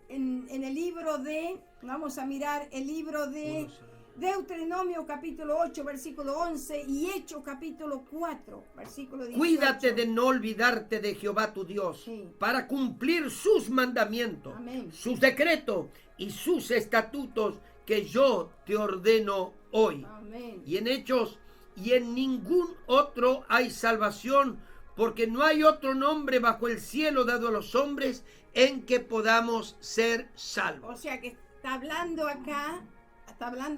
en el libro de, vamos a mirar el libro de Deuteronomio capítulo 8, versículo 11 y Hechos capítulo 4, versículo 18. Cuídate de no olvidarte de Jehová tu Dios, Sí. para cumplir sus mandamientos, Amén. sus decretos y sus estatutos que yo te ordeno hoy. Amén. Y en Hechos, y en ningún otro hay salvación, porque no hay otro nombre bajo el cielo dado a los hombres en que podamos ser salvos. O sea que está hablando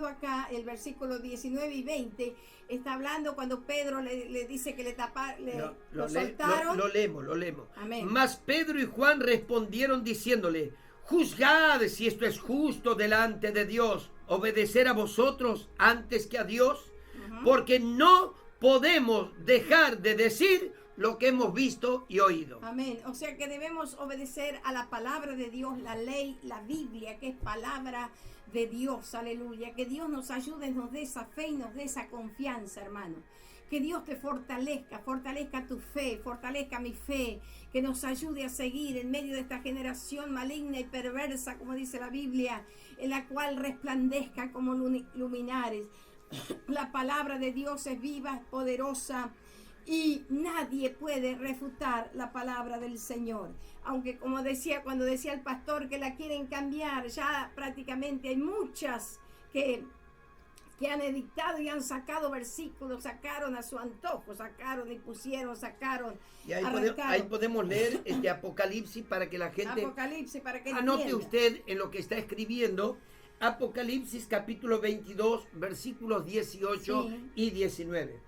acá el versículo 19 y 20, está hablando cuando Pedro le dice que lo soltaron. Lo leemos. Amén. Mas Pedro y Juan respondieron diciéndole: juzgad si esto es justo delante de Dios, obedecer a vosotros antes que a Dios, porque no podemos dejar de decir lo que hemos visto y oído. Amén. O sea que debemos obedecer a la palabra de Dios, la ley, la Biblia, que es palabra de Dios. Aleluya. Que Dios nos ayude, nos dé esa fe y nos dé esa confianza, hermano. Que Dios te fortalezca tu fe, fortalezca mi fe, que nos ayude a seguir en medio de esta generación maligna y perversa, como dice la Biblia, en la cual resplandezca como luminares. La palabra de Dios es viva, es poderosa, y nadie puede refutar la palabra del Señor. Aunque como decía, cuando decía el pastor que la quieren cambiar, ya prácticamente hay muchas que han edictado y han sacado versículos, sacaron a su antojo, sacaron y pusieron, sacaron, Y ahí, arrancaron. ahí podemos leer este Apocalipsis para que la gente Apocalipsis, para que anote entienda. usted en lo que está escribiendo. Apocalipsis capítulo 22 versículos 18 Sí. y 19.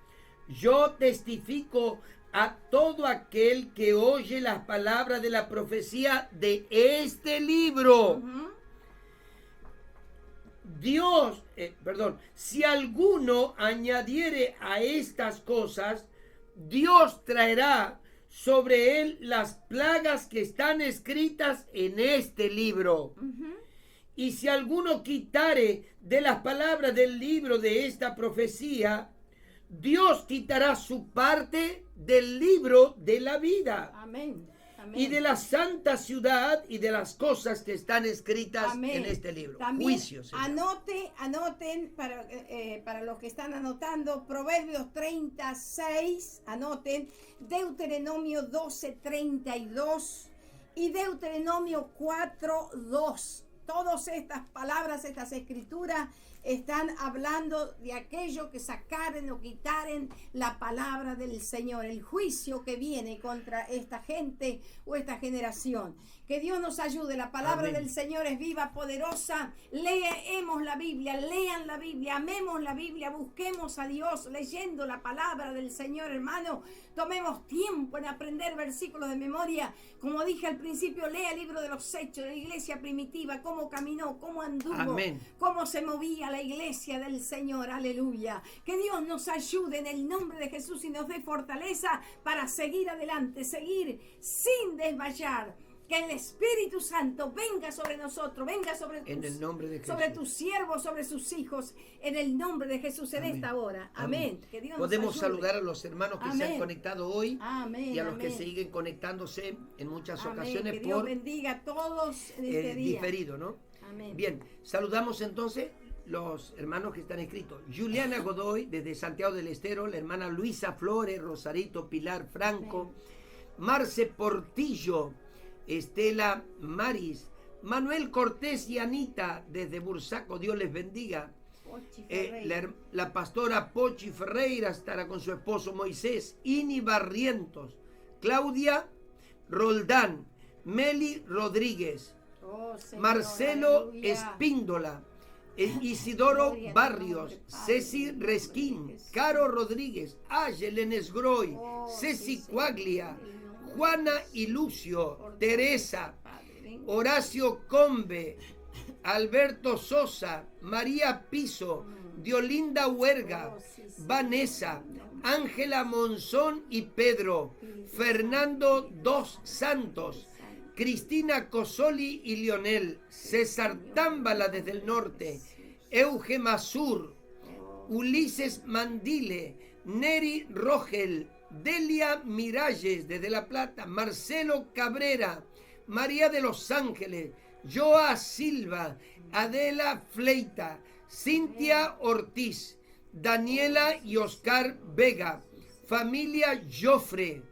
Yo testifico a todo aquel que oye las palabras de la profecía de este libro. Ujú. Si alguno añadiere a estas cosas, Dios traerá sobre él las plagas que están escritas en este libro. Ujú. Y si alguno quitare de las palabras del libro de esta profecía, Dios quitará su parte del libro de la vida Amén. Amén. y de la santa ciudad y de las cosas que están escritas Amén. en este libro. También Juicio, Señor. anoten para los que están anotando, Proverbios 36, anoten, Deuteronomio 12:32 y Deuteronomio 4:2. Todas estas palabras, estas escrituras están hablando de aquello que sacaren o quitaren la palabra del Señor, el juicio que viene contra esta gente o esta generación. Que Dios nos ayude, la palabra Amén. del Señor es viva, poderosa. Leemos la Biblia, lean la Biblia, amemos la Biblia, busquemos a Dios leyendo la palabra del Señor, hermano. Tomemos tiempo en aprender versículos de memoria. Como dije al principio, lea el libro de los Hechos de la iglesia primitiva, cómo caminó, cómo anduvo, Amén. cómo se movía la iglesia del Señor. Aleluya. Que Dios nos ayude en el nombre de Jesús y nos dé fortaleza para seguir adelante, seguir sin desmayar. Que el Espíritu Santo venga sobre nosotros, venga sobre En el nombre de Jesús. sobre tus siervos, sobre sus hijos, en el nombre de Jesús en Amén. esta hora. Amén. Que Dios nos Podemos ayude. saludar a los hermanos que se Amén. han conectado hoy Amén. y a los que amén. siguen conectándose en muchas Amén. ocasiones Que Dios por bendiga a todos en este día. diferido, ¿no? Amén. Bien, saludamos entonces los hermanos que están escritos. Juliana Godoy, desde Santiago del Estero, la hermana Luisa Flores, Rosarito, Pilar Franco, Marce Portillo, Estela Maris, Manuel Cortés y Anita, desde Bursaco, Dios les bendiga. Pochi Ferreira. La pastora Pochi Ferreira estará con su esposo Moisés, Ini Barrientos, Claudia Roldán, Meli Rodríguez, Oh, Señor, Marcelo aleluya. Espíndola, Isidoro Gloria a tu Barrios, nombre, Padre, Ceci en el nombre de Resquín, Jesús. Caro Rodríguez, Ayelen Esgroy, Oh, Ceci sí, Señor, Cuaglia, en el nombre de Juana Jesús. y Lucio, Por Teresa, Padre, venga. Horacio Combe, Alberto Sosa, María Piso, Diolinda Huerga, Oh, sí, sí. Vanessa, Ángela Monzón y Pedro, Fernando Dos Santos, Cristina Cosoli y Lionel, César Támbala desde el norte, Euge Masur, Ulises Mandile, Neri Rogel, Delia Miralles desde La Plata, Marcelo Cabrera, María de los Ángeles, Joa Silva, Adela Fleita, Cintia Ortiz, Daniela y Oscar Vega, familia Jofre,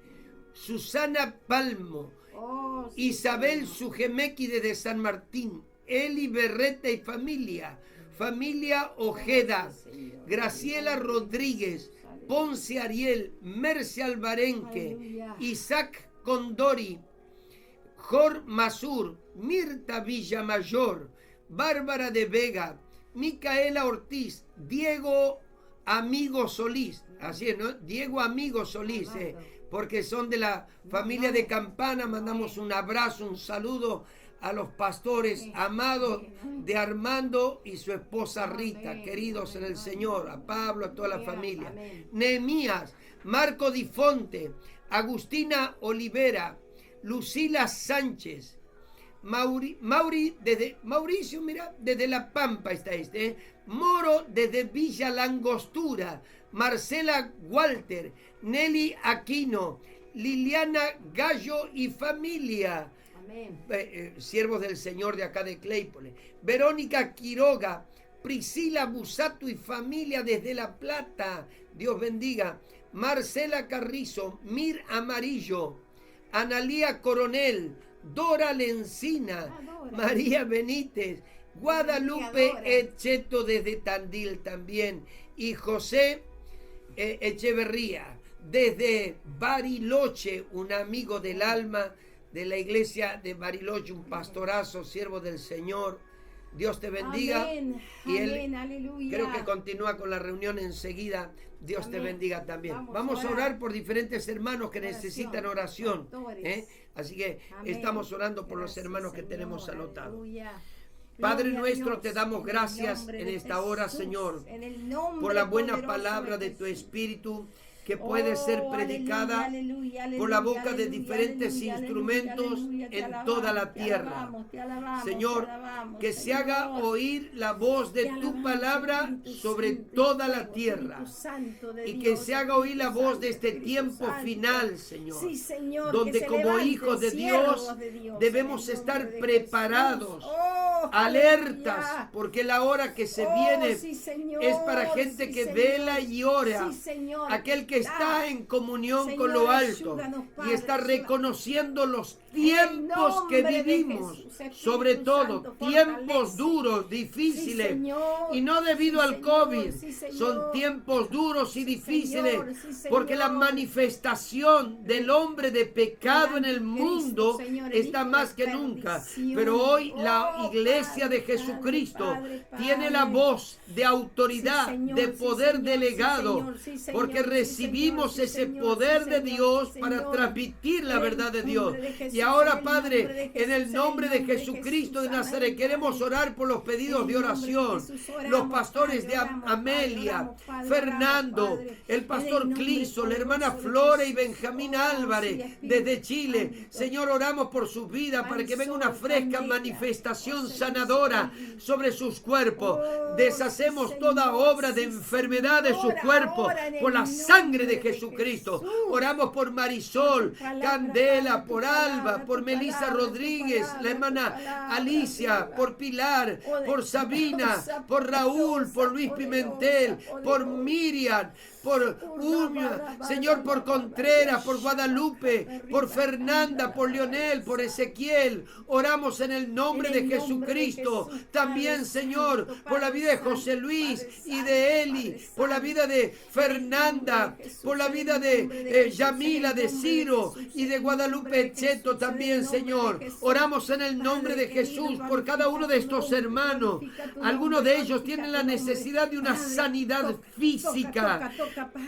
Susana Palmo, Oh, sí, Isabel Señor. Sugemequi desde San Martín, Eli Berreta y familia, familia Ojeda, Graciela Rodríguez, Ponce Ariel, Merce Albarenque, Aleluya. Isaac Condori, Jor Masur, Mirta Villamayor, Bárbara de Vega, Micaela Ortiz, Diego Amigo Solís, así es, ¿no? Diego Amigo Solís, porque son de la familia de Campana. Mandamos un abrazo, un saludo a los pastores amados de Armando y su esposa Rita, queridos en el Señor, a Pablo, a toda la familia. Nehemías, Marco Di Fonte, Agustina Olivera, Lucila Sánchez, Mauricio, mira, desde La Pampa está Moro desde Villa Langostura, Marcela Walter, Nelly Aquino, Liliana Gallo y familia, Amén. siervos del Señor de acá de Claypole, Verónica Quiroga, Priscila Busato y familia desde La Plata, Dios bendiga, Marcela Carrizo, Mir Amarillo, Analía Coronel, Dora Lencina, Dora. María Benítez, Guadalupe Dora. Echeto desde Tandil también, y José Echeverría desde Bariloche, un amigo del alma de la iglesia de Bariloche, un pastorazo, siervo del Señor. Dios te bendiga. Amén. Y él Amén. Aleluya. creo que continúa con la reunión enseguida. Dios te Amén. bendiga también. Vamos Vamos a a orar. orar por diferentes hermanos que Oración, necesitan oración. pastores. Así que Amén. estamos orando por los Gracias, hermanos que Señor. tenemos anotados. Aleluya. Padre Gloria a nuestro, Dios, te damos en el gracias nombre en de esta hora, Jesús, Señor, en el nombre por la buena poderoso palabra de tu Jesús. Espíritu que puede ser Oh, predicada aleluya, aleluya, por la aleluya, boca de aleluya, diferentes aleluya, instrumentos aleluya, te en alabamos, toda la te tierra. alabamos, te alabamos, Señor, te alabamos, que se Señor. haga oír la voz de Te tu alabamos, palabra Espíritu sobre Santo y toda la fuego, tierra. Espíritu Santo de Y Dios, que se haga oír la Espíritu voz de este Santo, tiempo Espíritu Santo. final, Señor. Sí, Señor, Donde que se como levanten hijos de siervos Dios de Dios, debemos en el estar nombre de preparados Jesús. Oh, alertas, aleluya. porque la hora que se Oh, viene sí, Señor, es para gente sí, que Señor. vela y ora. Sí, Señor. Aquel que está en comunión Señor, con lo alto ayúdanos, y Padre, está ayúdanos. reconociendo los En el tiempos que nombre de vivimos, Jesús, Espíritu sobre todo Santo, tiempos fortalece. duros, Sí, difíciles, Señor. y no debido Sí, al Señor. COVID, Sí, Señor. son tiempos duros y Sí, difíciles, Señor. Sí, porque la Señor. manifestación del hombre de pecado en el Anticristo, mundo Señor, el está hijo más de que nunca. perdición. Pero hoy la Oh, iglesia Padre, de Jesucristo Padre, Padre, tiene la Padre. voz de autoridad, Sí, Señor, de sí, poder Señor, delegado, sí, Señor, sí, Señor, porque sí, recibimos Señor, sí, ese Señor, poder sí, de Señor, Dios sí, para Señor. transmitir la En el verdad de Dios. nombre de Jesús, Y ahora, en el Padre, nombre de en Jesús, el nombre de nombre de Jesucristo de Jesús, Nazaret, amén, queremos Padre. orar por los pedidos En de el nombre de oración. Jesús oramos, Los pastores Padre, de oramos, Padre, Amelia, oramos, Padre, Fernando, oramos, Padre. el En pastor el nombre Cliso, la hermana poderoso de Flora y Jesús. Benjamín Oh, sí, Álvarez Espíritu desde Chile. Santo. Señor, oramos por su vida para que venga una fresca Candela. manifestación Oh, sanadora Señor. sobre sus cuerpos. Oh, Deshacemos sí, toda Señor, obra de sí, enfermedad de su Señor, cuerpo ahora en el por la sangre de nombre de Jesucristo. Jesús. Oramos por Marisol, Tu palabra, Candela, Padre, tu por palabra, Alba, por tu Melissa palabra, tu Rodríguez, palabra, la tu hermana palabra, Alicia, Dios. por Pilar, por Sabina, Poderosa, por Raúl, poderosa, por Luis poderosa, Pimentel, por poderosa. Miriam, por Uña, Señor, por Contreras, por Guadalupe, por Fernanda, por Leonel, por Ezequiel. Oramos en el nombre de Jesucristo. También, Señor, por la vida de José Luis y de Eli, por la vida de Fernanda, por la vida de Yamila, de Ciro y de Guadalupe Cheto también, Señor. Oramos en el nombre de Jesús por cada uno de estos hermanos. Algunos de ellos tienen la necesidad de una sanidad física.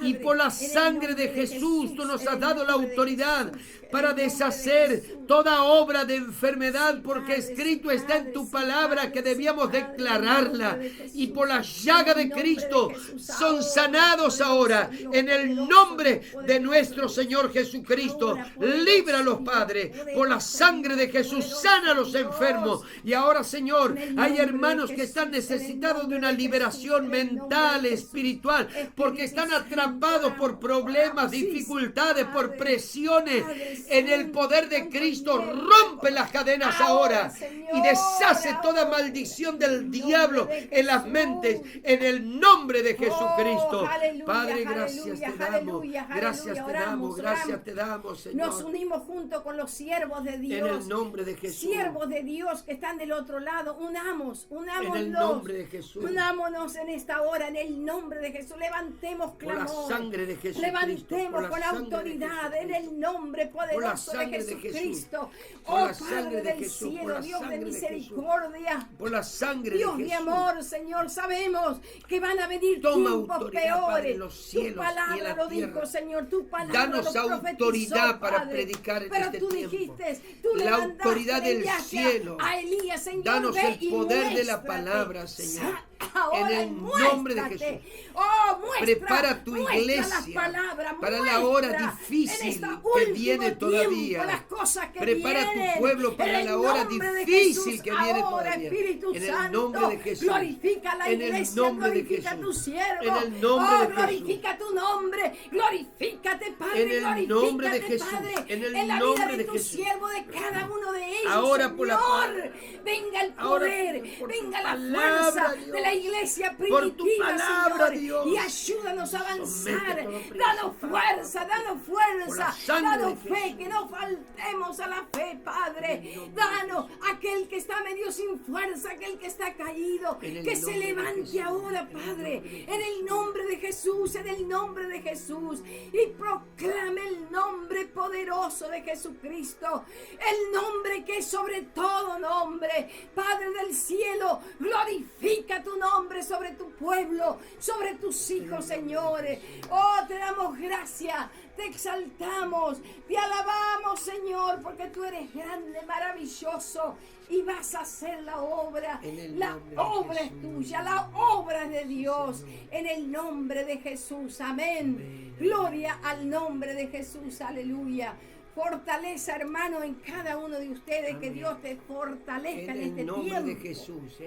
Y por la sangre de Jesús, tú nos has dado la autoridad para deshacer toda obra de enfermedad, porque escrito está en tu palabra que debíamos declararla. Y por la llaga de Cristo son sanados ahora en el nombre de nuestro Señor Jesucristo. Líbralos, Padre, por la sangre de Jesús, sana a los enfermos. Y ahora, Señor, hay hermanos que están necesitados de una liberación mental, espiritual, porque están atrapados por problemas, dificultades, por presiones. En el poder de Cristo, rompe las cadenas ahora y deshace toda maldición del diablo en las mentes, en el nombre de Jesucristo. Padre, gracias te damos, gracias te damos, gracias te damos, Nos Señor. unimos junto con los siervos de En Dios. el nombre de Jesús. Siervos de Dios que están del otro lado, unámonos. En el nombre de Jesús. Unámonos en esta hora, en el nombre de Jesús. Levantemos Por la clamor. sangre de Jesucristo. Levantemos Por la con sangre de autoridad en Jesucristo. el nombre Por la poderoso de sangre de Jesús. Jesucristo. Por Oh la sangre Padre de del Jesús. Por cielo, la Dios de sangre de misericordia. Por la sangre Dios de de Jesús. amor, Señor, sabemos que van a venir Toma tiempos autoridad, Padre, peores. en los cielos Tu y en palabra la lo tierra. dijo, Señor, tu palabra Danos lo profetizó, autoridad para Padre. predicar en Pero este tú tiempo. dijiste, tú La levantaste autoridad del viaje cielo. a Elías, Señor, Danos ve el y poder de la muéstrate. palabra, Señor. Ahora En el nombre de muéstrate. Jesús. Oh, muestra, Prepara tu muestra iglesia las palabras, para la hora muestra difícil en este que último viene tiempo todavía. las cosas que Prepara vienen. tu pueblo para En el la hora nombre de difícil Jesús, que viene ahora, todavía. Espíritu En el Santo, nombre de Jesús. glorifica la En el iglesia, nombre de glorifica Jesús. tu siervo. En el nombre de Jesús. Glorifica tu nombre, glorifícate, Padre, En el nombre de glorifícate, Jesús. Padre, En el la vida nombre de de tu Jesús. siervo, de cada uno de ellos, Ahora por la Señor, palabra. venga el Ahora poder, por tu venga la palabra, fuerza Dios. de la iglesia Por tu primitiva, palabra, Señor, Dios. y ayúdanos a avanzar, Somete todo danos principado. fuerza, danos Por la fuerza, sangre danos de fe, Jesús. que no faltemos a la fe, En el Padre, nombre de danos aquel que está medio sin fuerza, aquel que está caído, En el que se nombre de levante Jesús. ahora, En el Padre, nombre de en el nombre de Jesús, en el nombre de Jesús, y proclame el nombre poderoso de Jesucristo, el nombre que es sobre todo nombre. Padre del cielo, glorifica tu nombre sobre tu pueblo, sobre tus hijos, señores. Oh, te damos gracias, te exaltamos, te alabamos, Señor, porque tú eres grande, maravilloso, y vas a hacer la obra. En el La nombre de obra es Jesús. tuya, la obra es de Dios. Señor. En el nombre de Jesús, amén. Amén. Gloria al nombre de Jesús, aleluya. Fortaleza, hermano, en cada uno de ustedes, que Amén. Dios te fortalezca en En este el nombre tiempo. de Jesús.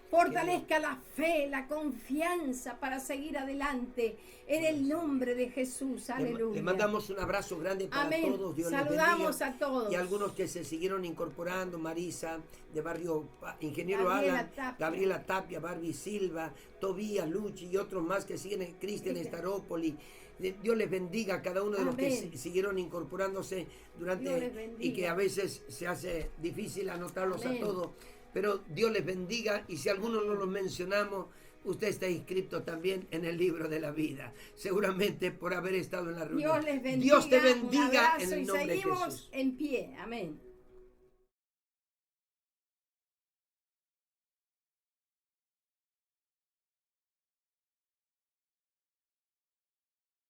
Fortalezca la fe, la confianza para seguir adelante en el nombre de Jesús. Aleluya. Le mandamos un abrazo grande para Amén. todos. Dios les Saludamos bendiga. a todos. Y algunos que se siguieron incorporando: Marisa, de Barrio Ingeniero Gabriela Alan, Tapia. Gabriela Tapia, Barbie Silva, Tobías, Luchi y otros más que siguen, Cristian Staropoli. Dios les bendiga a cada uno de los que Amén. siguieron incorporándose Dios les durante, bendiga. y que a veces se hace difícil anotarlos Amén. a todos. Pero Dios les bendiga, y si algunos no los mencionamos, usted está inscrito también en el libro de la vida, seguramente por haber estado en la reunión. Dios les bendiga. Dios te Un bendiga en abrazo el y nombre de seguimos Jesús. en pie. Amén.